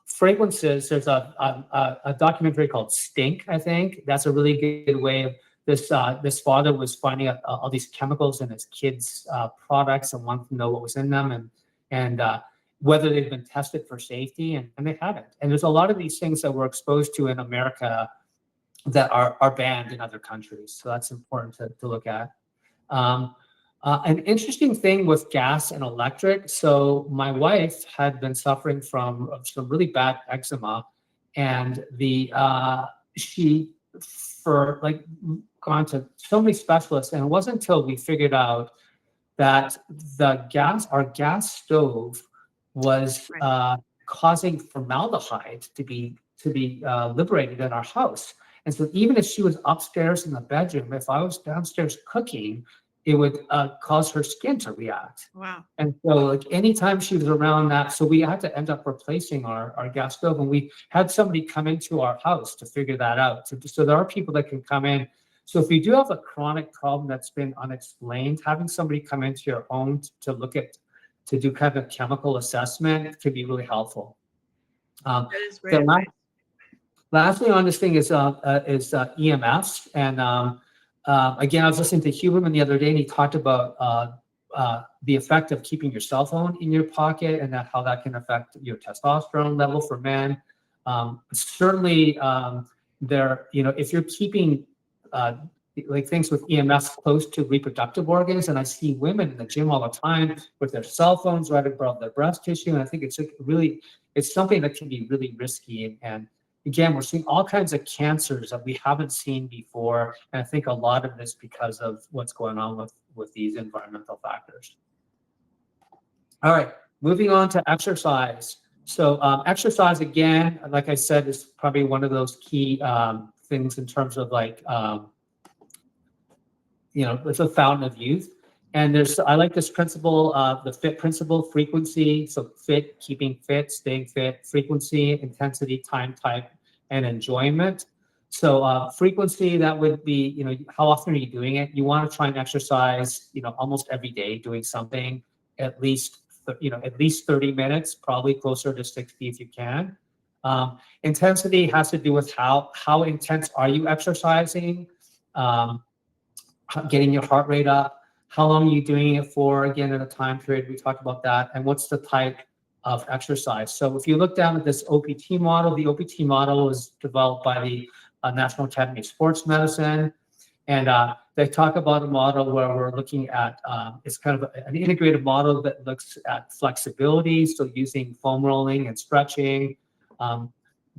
Fragrances, there's a documentary called Stink, I think. That's a really good way of this father was finding all these chemicals in his kids' products and wanted to know what was in them and whether they've been tested for safety, and they haven't. And there's a lot of these things that we're exposed to in America that are banned in other countries. So that's important to look at. An interesting thing with gas and electric. So my wife had been suffering from some really bad eczema, and she gone to so many specialists, and it wasn't until we figured out that our gas stove was causing formaldehyde to be liberated in our house. And so even if she was upstairs in the bedroom, if I was downstairs cooking, it would cause her skin to react. Wow. And so like anytime she was around that, so we had to end up replacing our gas stove, and we had somebody come into our house to figure that out. So there are people that can come in. So if you do have a chronic problem that's been unexplained, having somebody come into your home to do kind of chemical assessment could be really helpful. That is great. Last thing on this thing is EMFs. And again, I was listening to Huberman the other day, and he talked about the effect of keeping your cell phone in your pocket, and how that can affect your testosterone level for men. Certainly, if you're keeping like things with EMFs close to reproductive organs, and I see women in the gym all the time with their cell phones right above their breast tissue, and I think it's something that can be really risky. And again, we're seeing all kinds of cancers that we haven't seen before, and I think a lot of this because of what's going on with these environmental factors. All right, Moving on to exercise. So exercise, again, like I said, is probably one of those key things in terms of like, it's a fountain of youth. And I like this principle, the FIT principle, frequency. So fit, keeping fit, staying fit, frequency, intensity, time type, and enjoyment. So frequency, that would be, how often are you doing it? You want to try and exercise, almost every day, doing something at least 30 minutes, probably closer to 60 if you can. Intensity has to do with how intense are you exercising, getting your heart rate up, how long are you doing it for, again, in a time period, we talked about that, and what's the type of exercise. So if you look down at this OPT model, the OPT model was developed by the National Academy of Sports Medicine. And they talk about a model where we're looking at, it's kind of an integrated model that looks at flexibility, so using foam rolling and stretching,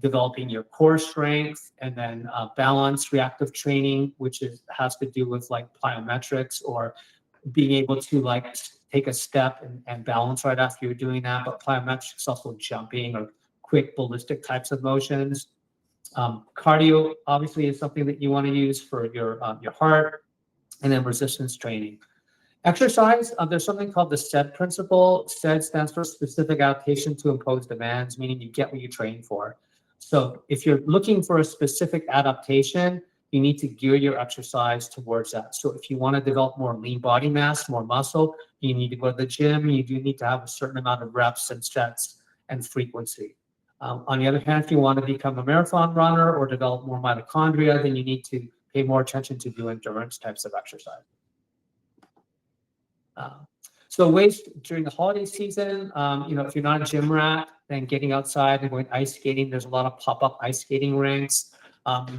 developing your core strength, and then balance, reactive training, which has to do with like plyometrics or being able to like take a step and balance right after you're doing that. But plyometrics also jumping or quick ballistic types of motions. Cardio obviously is something that you want to use for your heart, and then resistance training. Exercise, there's something called the SAID principle. SAID stands for specific adaptation to imposed demands, meaning you get what you train for. So if you're looking for a specific adaptation, you need to gear your exercise towards that. So if you want to develop more lean body mass, more muscle, you need to go to the gym. You do need to have a certain amount of reps and sets and frequency. On the other hand, if you want to become a marathon runner or develop more mitochondria, then you need to pay more attention to do endurance types of exercise. So ways during the holiday season, if you're not a gym rat, then getting outside and going ice skating, there's a lot of pop-up ice skating rinks.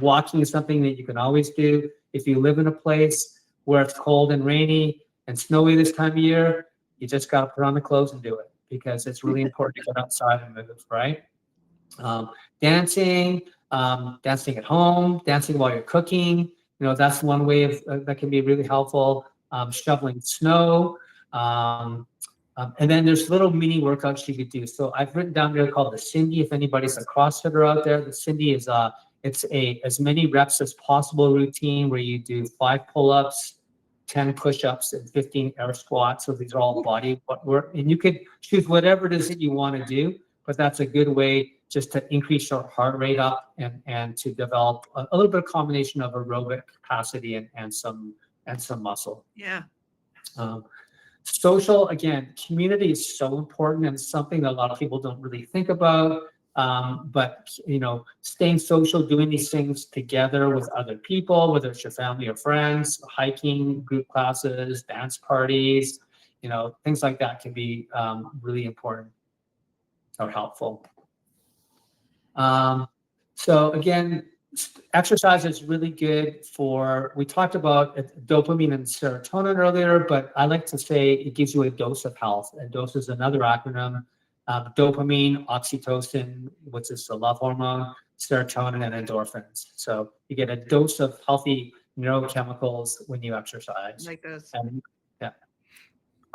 Walking is something that you can always do. If you live in a place where it's cold and rainy and snowy this time of year, you just got to put on the clothes and do it, because it's really important to get outside and move, right? Dancing at home, dancing while you're cooking, that's one way that can be really helpful. Shoveling snow. And then there's little mini workouts you could do. So I've written down here called the Cindy. If anybody's a CrossFitter out there, the Cindy is it's a as many reps as possible routine where you do 5 pull-ups, 10 push-ups, and 15 air squats. So these are all body work, and you could choose whatever it is that you want to do. But that's a good way just to increase your heart rate up and to develop a little bit of combination of aerobic capacity and some muscle. Yeah. Social, again, community is so important and something that a lot of people don't really think about. But staying social, doing these things together with other people, whether it's your family or friends, hiking, group classes, dance parties, things like that can be really important or helpful. So again, exercise is really good we talked about dopamine and serotonin earlier, but I like to say it gives you a dose of health. And dose is another acronym. Dopamine, oxytocin, which is the love hormone, serotonin, and endorphins. So you get a dose of healthy neurochemicals when you exercise. Like those. Yeah.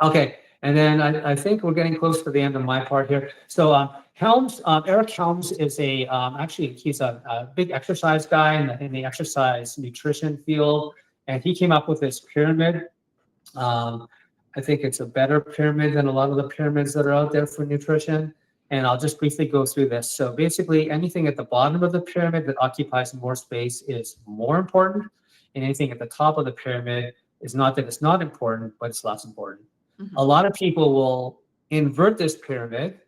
Okay. And then I think we're getting close to the end of my part here. So Helms, Eric Helms is actually he's a big exercise guy in the exercise nutrition field, and he came up with this pyramid. I think it's a better pyramid than a lot of the pyramids that are out there for nutrition. And I'll just briefly go through this. So basically, anything at the bottom of the pyramid that occupies more space is more important, and anything at the top of the pyramid is not that it's not important, but it's less important. Mm-hmm. A lot of people will invert this pyramid,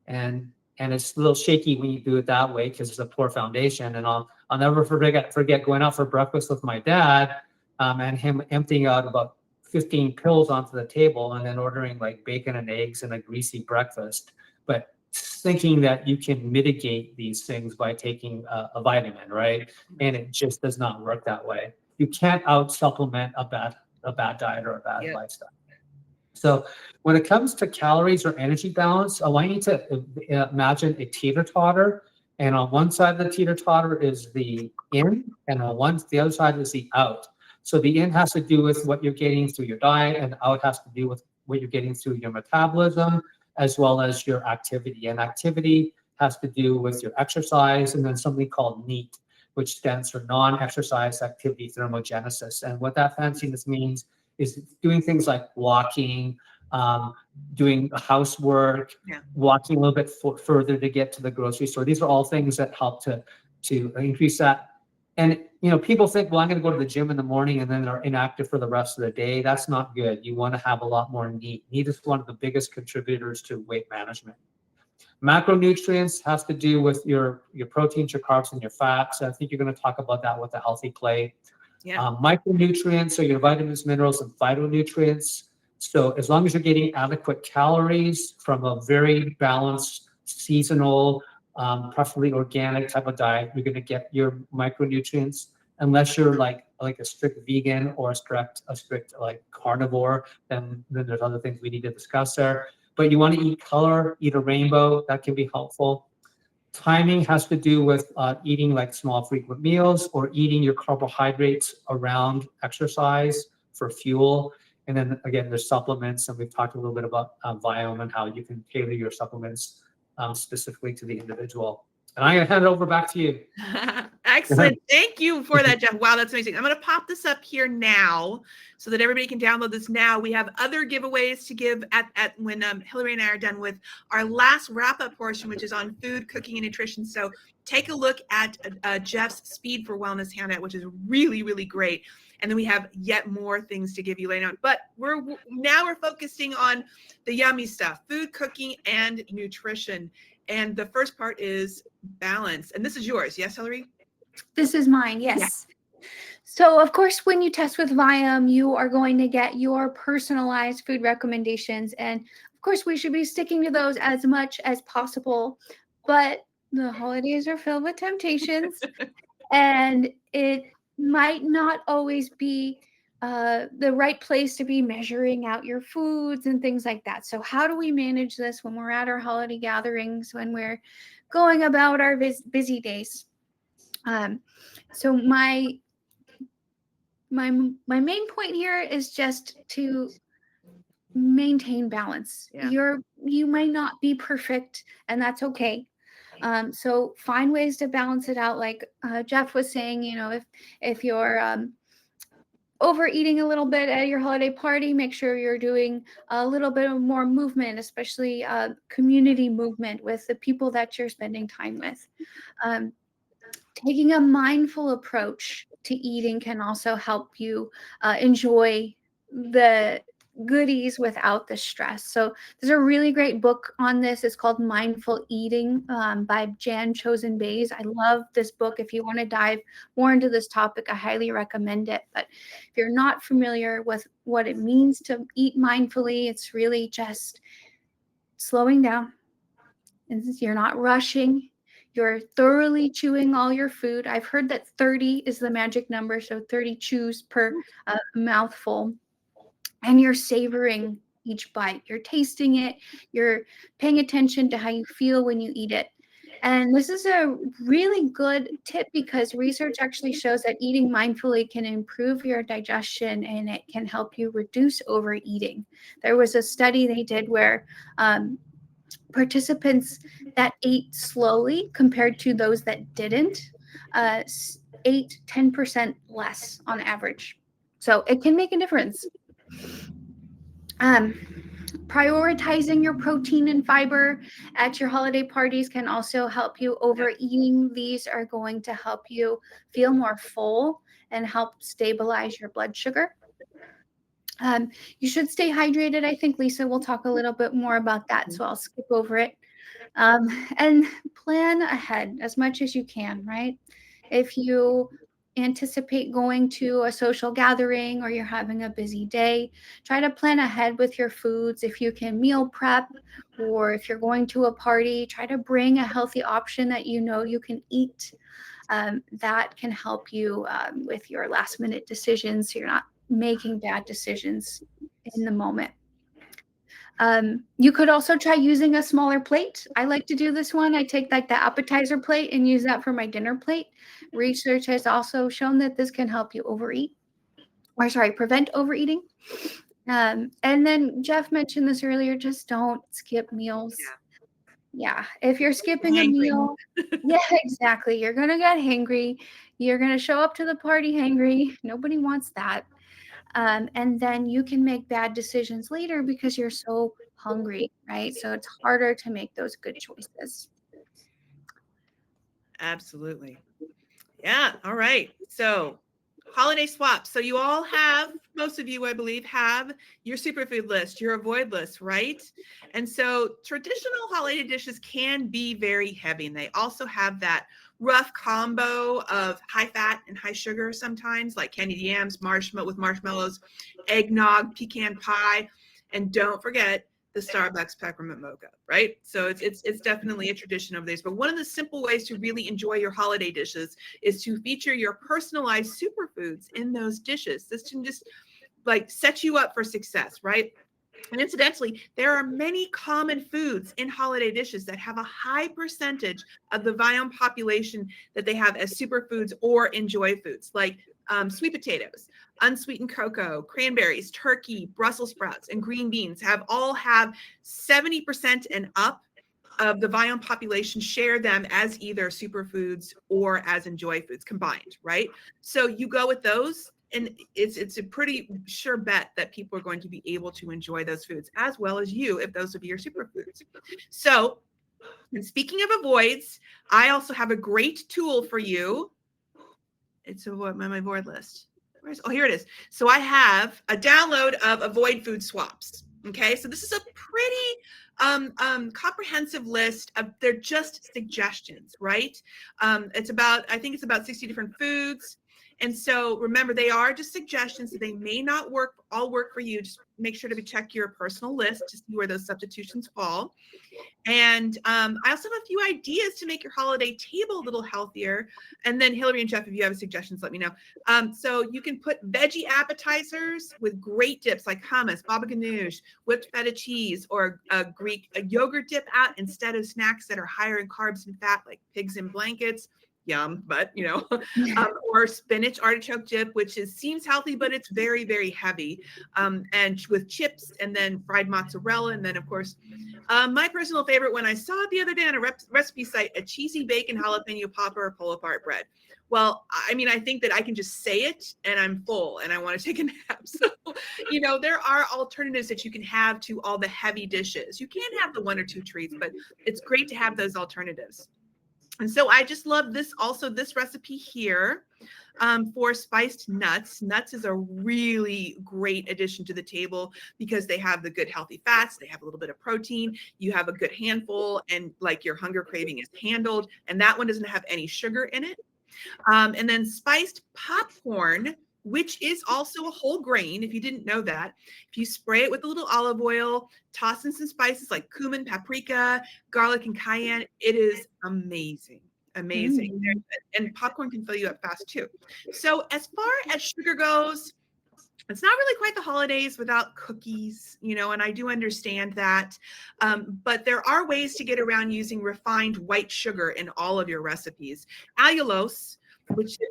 and it's a little shaky when you do it that way because it's a poor foundation. And I'll never forget going out for breakfast with my dad, and him emptying out about 15 pills onto the table and then ordering like bacon and eggs and a greasy breakfast, but thinking that you can mitigate these things by taking a vitamin, right? And it just does not work that way. You can't out supplement a bad diet or a bad lifestyle. So when it comes to calories or energy balance, I want you to imagine a teeter-totter, and on one side of the teeter-totter is the in, and on the other side is the out. So the in has to do with what you're getting through your diet, and the out has to do with what you're getting through your metabolism, as well as your activity. And activity has to do with your exercise, and then something called NEAT, which stands for non-exercise activity thermogenesis. And what that fanciness means is doing things like walking, doing housework, walking a little bit further to get to the grocery store. These are all things that help to increase that. And people think, well, I'm going to go to the gym in the morning and then they're inactive for the rest of the day. That's not good. You want to have a lot more NEAT. NEAT is one of the biggest contributors to weight management. Macronutrients has to do with your proteins, your carbs, and your fats. I think you're going to talk about that with a healthy plate. Micronutrients are your vitamins, minerals, and phytonutrients. So as long as you're getting adequate calories from a very balanced, seasonal, preferably organic type of diet, you're going to get your micronutrients. Unless you're like a strict vegan or a strict like carnivore, then there's other things we need to discuss there. But you want to eat color, eat a rainbow. That can be helpful. Timing has to do with eating like small frequent meals or eating your carbohydrates around exercise for fuel. And then again, there's supplements, and we've talked a little bit about Viome and how you can tailor your supplements specifically to the individual. And I'm going to hand it over back to you. Excellent. Thank you for that, Geoff. Wow, that's amazing. I'm going to pop this up here now so that everybody can download this now. We have other giveaways to give at when Hilary and I are done with our last wrap-up portion, which is on food, cooking, and nutrition. So take a look at Geoff's Speed for Wellness handout, which is really, really great. And then we have yet more things to give you later on. But we're focusing on the yummy stuff, food, cooking, and nutrition. And the first part is balance. And this is yours. Yes, Hilary? This is mine. Yes. Yeah. So, of course, when you test with Viome, you are going to get your personalized food recommendations. And, of course, we should be sticking to those as much as possible. But the holidays are filled with temptations. And it might not always be the right place to be measuring out your foods and things like that. So how do we manage this when we're at our holiday gatherings, when we're going about our busy days? So my main point here is just to maintain balance. Yeah. You might not be perfect, and that's okay. So find ways to balance it out. Like Geoff was saying, if you're overeating a little bit at your holiday party, make sure you're doing a little bit of more movement, especially community movement with the people that you're spending time with. Taking a mindful approach to eating can also help you enjoy the goodies without the stress. So there's a really great book on this. It's called Mindful Eating by Jan Chosen Bays. I love this book. If you want to dive more into this topic, I highly recommend it. But if you're not familiar with what it means to eat mindfully, it's really just slowing down. You're not rushing. You're thoroughly chewing all your food. I've heard that 30 is the magic number, so 30 chews per mouthful. And you're savoring each bite. You're tasting it. You're paying attention to how you feel when you eat it. And this is a really good tip because research actually shows that eating mindfully can improve your digestion and it can help you reduce overeating. There was a study they did where participants that ate slowly compared to those that didn't ate 10% less on average. So it can make a difference. Prioritizing your protein and fiber at your holiday parties can also help you. Overeating these are going to help you feel more full and help stabilize your blood sugar. You should stay hydrated. I think Lisa will talk a little bit more about that, so I'll skip over it. And plan ahead as much as you can, right? If you anticipate going to a social gathering or you're having a busy day, try to plan ahead with your foods. If you can meal prep, or if you're going to a party, try to bring a healthy option that you know you can eat. That can help you with your last minute decisions, so you're not making bad decisions in the moment. You could also try using a smaller plate. I like to do this one. I take like the appetizer plate and use that for my dinner plate. Research has also shown that this can help you prevent overeating. And then Geoff mentioned this earlier, just don't skip meals. Yeah. If you're skipping a Hangry. meal, yeah, exactly. You're going to get hangry. You're going to show up to the party hangry. Nobody wants that. And then you can make bad decisions later because you're so hungry, right? So it's harder to make those good choices. Absolutely. Yeah. All right. So holiday swaps. So you all have, most of you, I believe, have your superfood list, your avoid list, right? And so traditional holiday dishes can be very heavy. And they also have that rough combo of high fat and high sugar sometimes, like candied yams, marshmallows, eggnog, pecan pie. And don't forget the Starbucks peppermint mocha, right? So it's definitely a tradition of theirs. But one of the simple ways to really enjoy your holiday dishes is to feature your personalized superfoods in those dishes. This can just like set you up for success, right? And incidentally, there are many common foods in holiday dishes that have a high percentage of the Viome population that they have as superfoods or enjoy foods, like sweet potatoes, unsweetened cocoa, cranberries, turkey, Brussels sprouts, and green beans all have 70% and up of the Viome population share them as either superfoods or as enjoy foods combined, right? So you go with those, and it's a pretty sure bet that people are going to be able to enjoy those foods as well as you if those would be your superfoods. So, and speaking of avoids, I also have a great tool for you. It's my avoid list. Oh, here it is. So I have a download of avoid food swaps. Okay, so this is a pretty comprehensive list of, they're just suggestions, right? I think it's about 60 different foods. And so remember, they are just suggestions, so they may not all work for you. Just make sure to check your personal list to see where those substitutions fall. And I also have a few ideas to make your holiday table a little healthier. And then Hilary and Geoff, if you have suggestions, let me know. So you can put veggie appetizers with great dips like hummus, baba ganoush, whipped feta cheese, or a yogurt dip out instead of snacks that are higher in carbs and fat like pigs in blankets. Yum, but or spinach artichoke dip, which seems healthy, but it's very, very heavy. And with chips, and then fried mozzarella, and then of course, my personal favorite when I saw it the other day on a recipe site, a cheesy bacon jalapeno popper or pull-apart bread. Well, I mean, I think that I can just say it and I'm full and I want to take a nap. So, there are alternatives that you can have to all the heavy dishes. You can have the one or two treats, but it's great to have those alternatives. And so I just love this recipe here for spiced nuts. Nuts is a really great addition to the table because they have the good healthy fats. They have a little bit of protein. You have a good handful and like your hunger craving is handled. And that one doesn't have any sugar in it. And then spiced popcorn, which is also a whole grain, if you didn't know that. If you spray it with a little olive oil, toss in some spices like cumin, paprika, garlic, and cayenne, it is amazing. Amazing. And popcorn can fill you up fast too. So as far as sugar goes, it's not really quite the holidays without cookies, and I do understand that. But there are ways to get around using refined white sugar in all of your recipes. Allulose,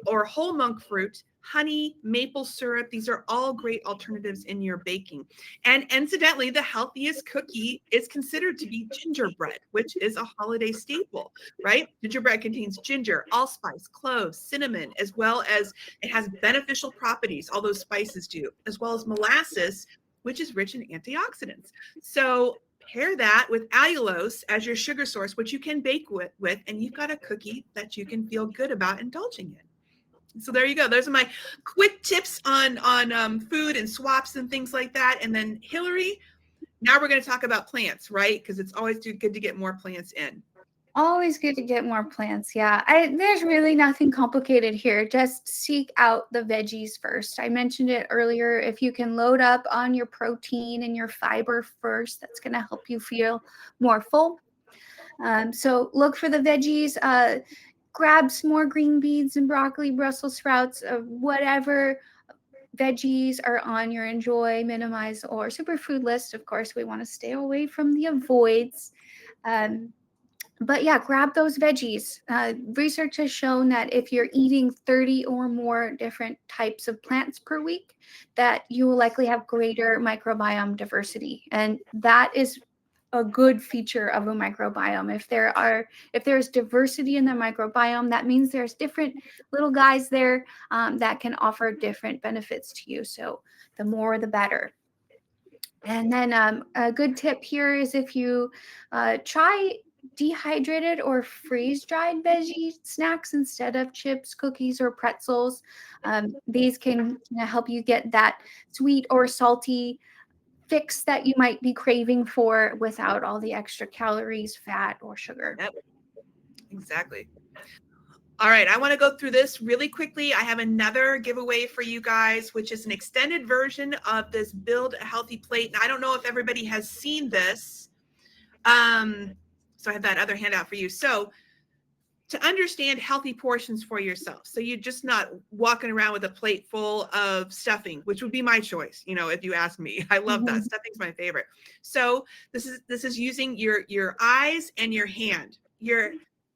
or whole monk fruit, honey, maple syrup. These are all great alternatives in your baking. And incidentally, the healthiest cookie is considered to be gingerbread, which is a holiday staple, right? Gingerbread contains ginger, allspice, cloves, cinnamon, as well as it has beneficial properties, all those spices do, as well as molasses, which is rich in antioxidants. So pair that with allulose as your sugar source, which you can bake with, and you've got a cookie that you can feel good about indulging in. So there you go. Those are my quick tips on food and swaps and things like that. And then Hilary, now we're going to talk about plants, right? Because it's always good to get more plants in. Always good to get more plants. Yeah. There's really nothing complicated here. Just seek out the veggies first. I mentioned it earlier. If you can load up on your protein and your fiber first, that's going to help you feel more full. So look for the veggies. Grab some more green beans and broccoli, Brussels sprouts, whatever veggies are on your enjoy, minimize, or superfood list. Of course, we want to stay away from the avoids. But yeah, grab those veggies. Research has shown that if you're eating 30 or more different types of plants per week, that you will likely have greater microbiome diversity. And that is a good feature of a microbiome. If there's diversity in the microbiome, that means there's different little guys there that can offer different benefits to you. So the more, the better. And then a good tip here is if you try dehydrated or freeze-dried veggie snacks instead of chips, cookies, or pretzels. These can help you get that sweet or salty fix that you might be craving for without all the extra calories, fat, or sugar. Yep, exactly. All right, I want to go through this really quickly. I have another giveaway for you guys, which is an extended version of this Build a Healthy Plate. And I don't know if everybody has seen this. So I have that other handout for you. So to understand healthy portions for yourself. So you're just not walking around with a plate full of stuffing, which would be my choice, if you ask me. I love that. Stuffing's my favorite. So this is using your eyes and your hand.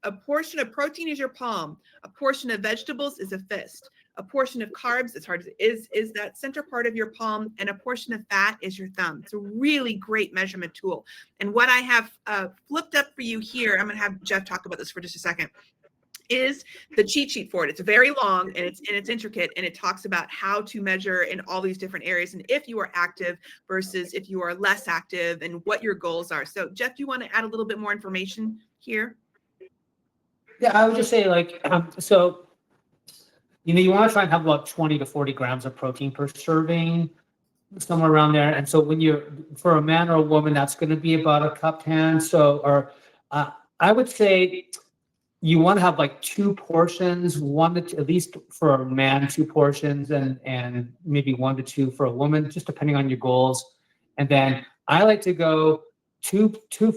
A portion of protein is your palm. A portion of vegetables is a fist. A portion of carbs, is that center part of your palm, and a portion of fat is your thumb. It's a really great measurement tool. And what I have flipped up for you here, I'm going to have Geoff talk about this for just a second, is the cheat sheet for it. It's very long and it's intricate, and it talks about how to measure in all these different areas, and if you are active versus if you are less active, and what your goals are. So Geoff, do you want to add a little bit more information here? Yeah, I would just say so, you want to try and have about 20 to 40 grams of protein per serving, somewhere around there. And so for a man or a woman, that's going to be about a cupped hand. So, I would say you want to have like 2 portions, at least for a man, 2 portions, and maybe 1 to 2 for a woman, just depending on your goals. And then I like to go two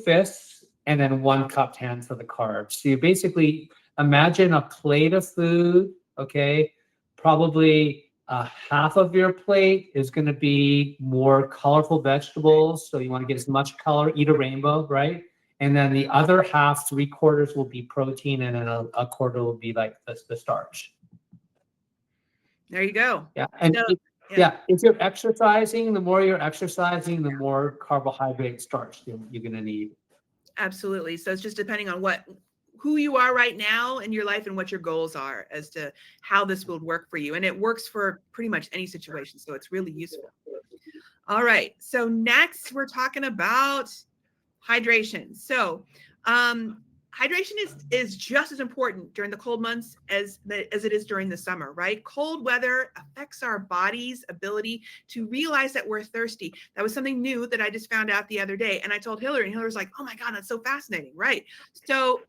fists and then 1 cupped hand for the carbs. So you basically imagine a plate of food, okay? Probably half of your plate is going to be more colorful vegetables. So you want to get as much color, eat a rainbow, right? And then the other half, 3/4 will be protein, and then a quarter will be like the starch. There you go. Yeah. And if you're exercising, the more you're exercising, the more carbohydrate starch you're going to need. Absolutely. So it's just depending on who you are right now in your life and what your goals are as to how this will work for you. And it works for pretty much any situation. So it's really useful. All right. So next we're talking about hydration. So hydration is just as important during the cold months as it is during the summer, right? Cold weather affects our body's ability to realize that we're thirsty. That was something new that I just found out the other day. And I told Hilary, and Hilary was like, oh my God, that's so fascinating, right? So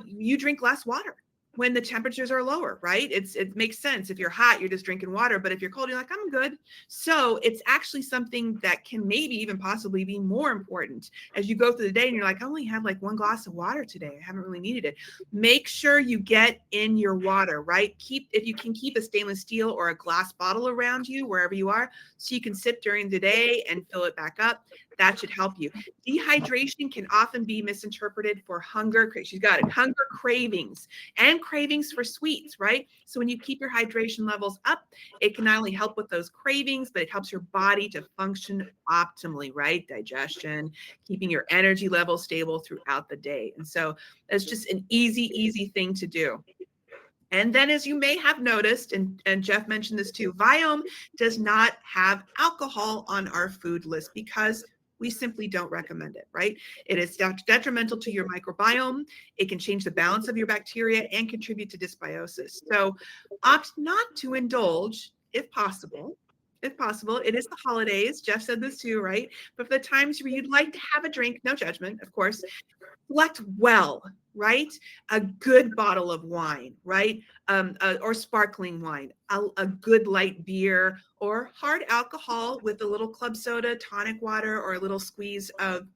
you drink less water when the temperatures are lower, right? It makes sense. If you're hot, you're just drinking water. But if you're cold, you're like, I'm good. So it's actually something that can maybe even possibly be more important as you go through the day and you're like, I only had like 1 glass of water today. I haven't really needed it. Make sure you get in your water, right? If you can keep a stainless steel or a glass bottle around you, wherever you are, so you can sip during the day and fill it back up. That should help you. Dehydration can often be misinterpreted for hunger. She's got it. Hunger cravings and cravings for sweets, right? So when you keep your hydration levels up, it can not only help with those cravings, but it helps your body to function optimally, right? Digestion, keeping your energy level stable throughout the day. And so it's just an easy thing to do. And then, as you may have noticed, and Geoff mentioned this too, Viome does not have alcohol on our food list because we simply don't recommend it, right? It is detrimental to your microbiome. It can change the balance of your bacteria and contribute to dysbiosis. So opt not to indulge if possible. If possible, it is the holidays. Geoff said this too, right? But for the times where you'd like to have a drink, no judgment, of course, select well, right? A good bottle of wine, right? Or sparkling wine, a good light beer, or hard alcohol with a little club soda, tonic water, or a little squeeze of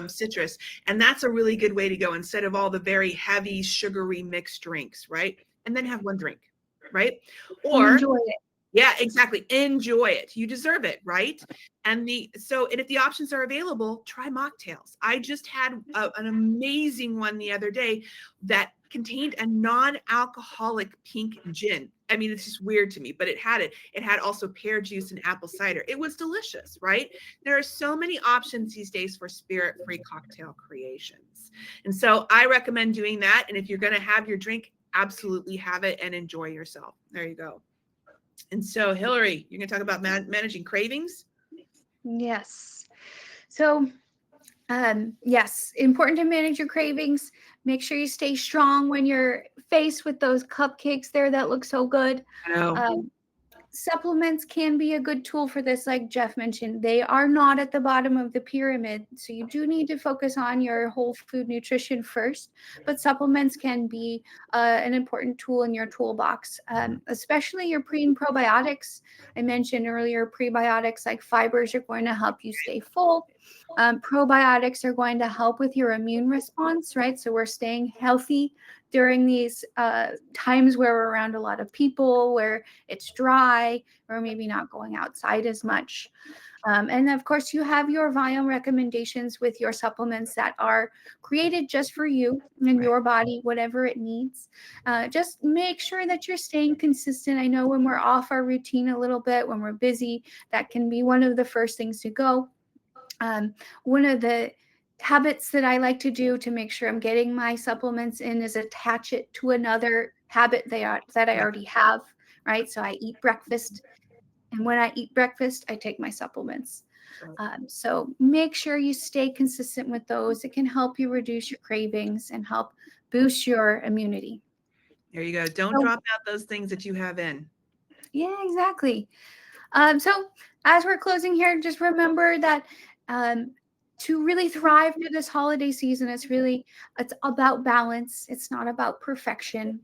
citrus. And that's a really good way to go instead of all the very heavy, sugary mixed drinks, right? And then have 1 drink, right? Or enjoy it. Yeah, exactly. Enjoy it. You deserve it, right? And if the options are available, try mocktails. I just had an amazing one the other day that contained a non-alcoholic pink gin. I mean, it's just weird to me, but it had it. It had also pear juice and apple cider. It was delicious, right? There are so many options these days for spirit-free cocktail creations. And so I recommend doing that. And if you're going to have your drink, absolutely have it and enjoy yourself. There you go. And so, Hilary, you're going to talk about managing cravings? Yes. So, yes, important to manage your cravings. Make sure you stay strong when you're faced with those cupcakes there that look so good. I know. Supplements can be a good tool for this, like Geoff mentioned. They are not at the bottom of the pyramid, so you do need to focus on your whole food nutrition first, but supplements can be an important tool in your toolbox, especially your pre and probiotics. I mentioned earlier, prebiotics like fibers are going to help you stay full. Probiotics are going to help with your immune response, right? So we're staying healthy during these times where we're around a lot of people, where it's dry, or maybe not going outside as much. And of course, you have your Viome recommendations with your supplements that are created just for you and your body, whatever it needs. Just make sure that you're staying consistent. I know when we're off our routine a little bit, when we're busy, that can be one of the first things to go. One of the habits that I like to do to make sure I'm getting my supplements in is attach it to another habit that I already have, right? So I eat breakfast, and when I eat breakfast, I take my supplements. So make sure you stay consistent with those. It can help you reduce your cravings and help boost your immunity. There you go. Don't drop out those things that you have in. Yeah, exactly. So as we're closing here, just remember that to really thrive through this holiday season, it's about balance. It's not about perfection.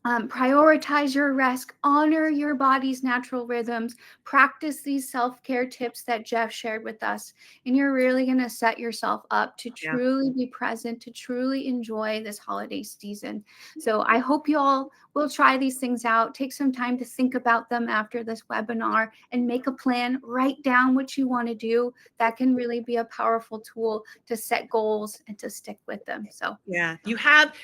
Prioritize your rest, honor your body's natural rhythms, practice these self-care tips that Geoff shared with us, and you're really going to set yourself up to truly be present, to truly enjoy this holiday season. So I hope you all will try these things out, take some time to think about them after this webinar and make a plan, write down what you want to do. That can really be a powerful tool to set goals and to stick with them. So yeah, you have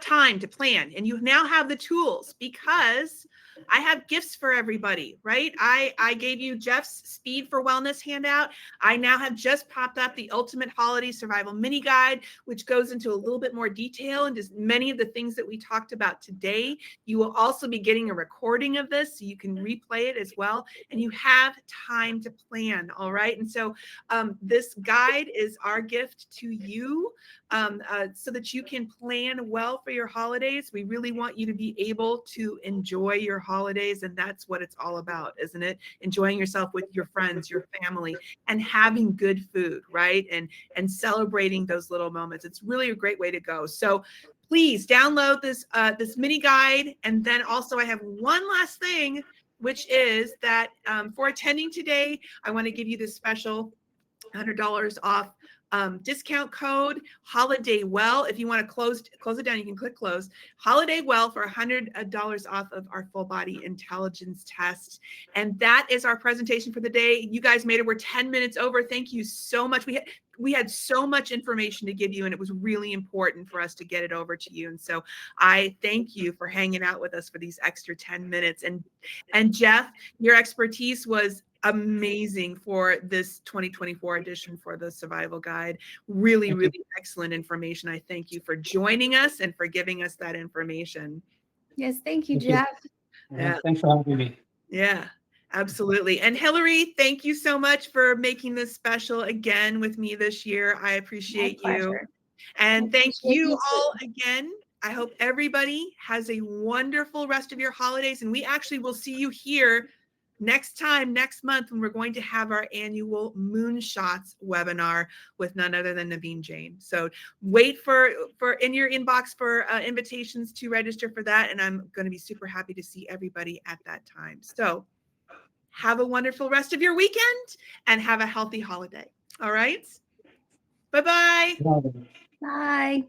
time to plan, and you now have the tools, because I have gifts for everybody, right? I gave you Geoff's Speed for Wellness handout. I now have just popped up the Ultimate Holiday Survival Mini Guide, which goes into a little bit more detail into many of the things that we talked about today. You will also be getting a recording of this, so you can replay it as well, and you have time to plan, all right? And so this guide is our gift to you, so that you can plan well for your holidays. We really want you to be able to enjoy your holidays, and that's what it's all about, isn't it? Enjoying yourself with your friends, your family, and having good food, right? And celebrating those little moments. It's really a great way to go. So please download this mini guide. And then also I have one last thing, which is that for attending today, I want to give you this special $100 off discount code Holiday Well. If you want to close it down, you can click close. Holiday Well for $100 off of our full body intelligence test. And that is our presentation for the day. You guys made it. We're 10 minutes over. Thank you so much. We had so much information to give you, and it was really important for us to get it over to you. And so I thank you for hanging out with us for these extra 10 minutes. And Geoff, your expertise was amazing for this 2024 edition for the survival guide. Really, really excellent information. I thank you for joining us and for giving us that information. yes, thank you, Geoff. Yeah, thanks for having me. Yeah, absolutely. And Hilary, thank you so much for making this special again with me this year. I appreciate you. And thank you all again. I hope everybody has a wonderful rest of your holidays, and we actually will see you here next month, when we're going to have our annual Moonshots webinar with none other than Naveen Jain. So wait for in your inbox for invitations to register for that. And I'm going to be super happy to see everybody at that time. So have a wonderful rest of your weekend and have a healthy holiday. All right. Bye-bye. Bye.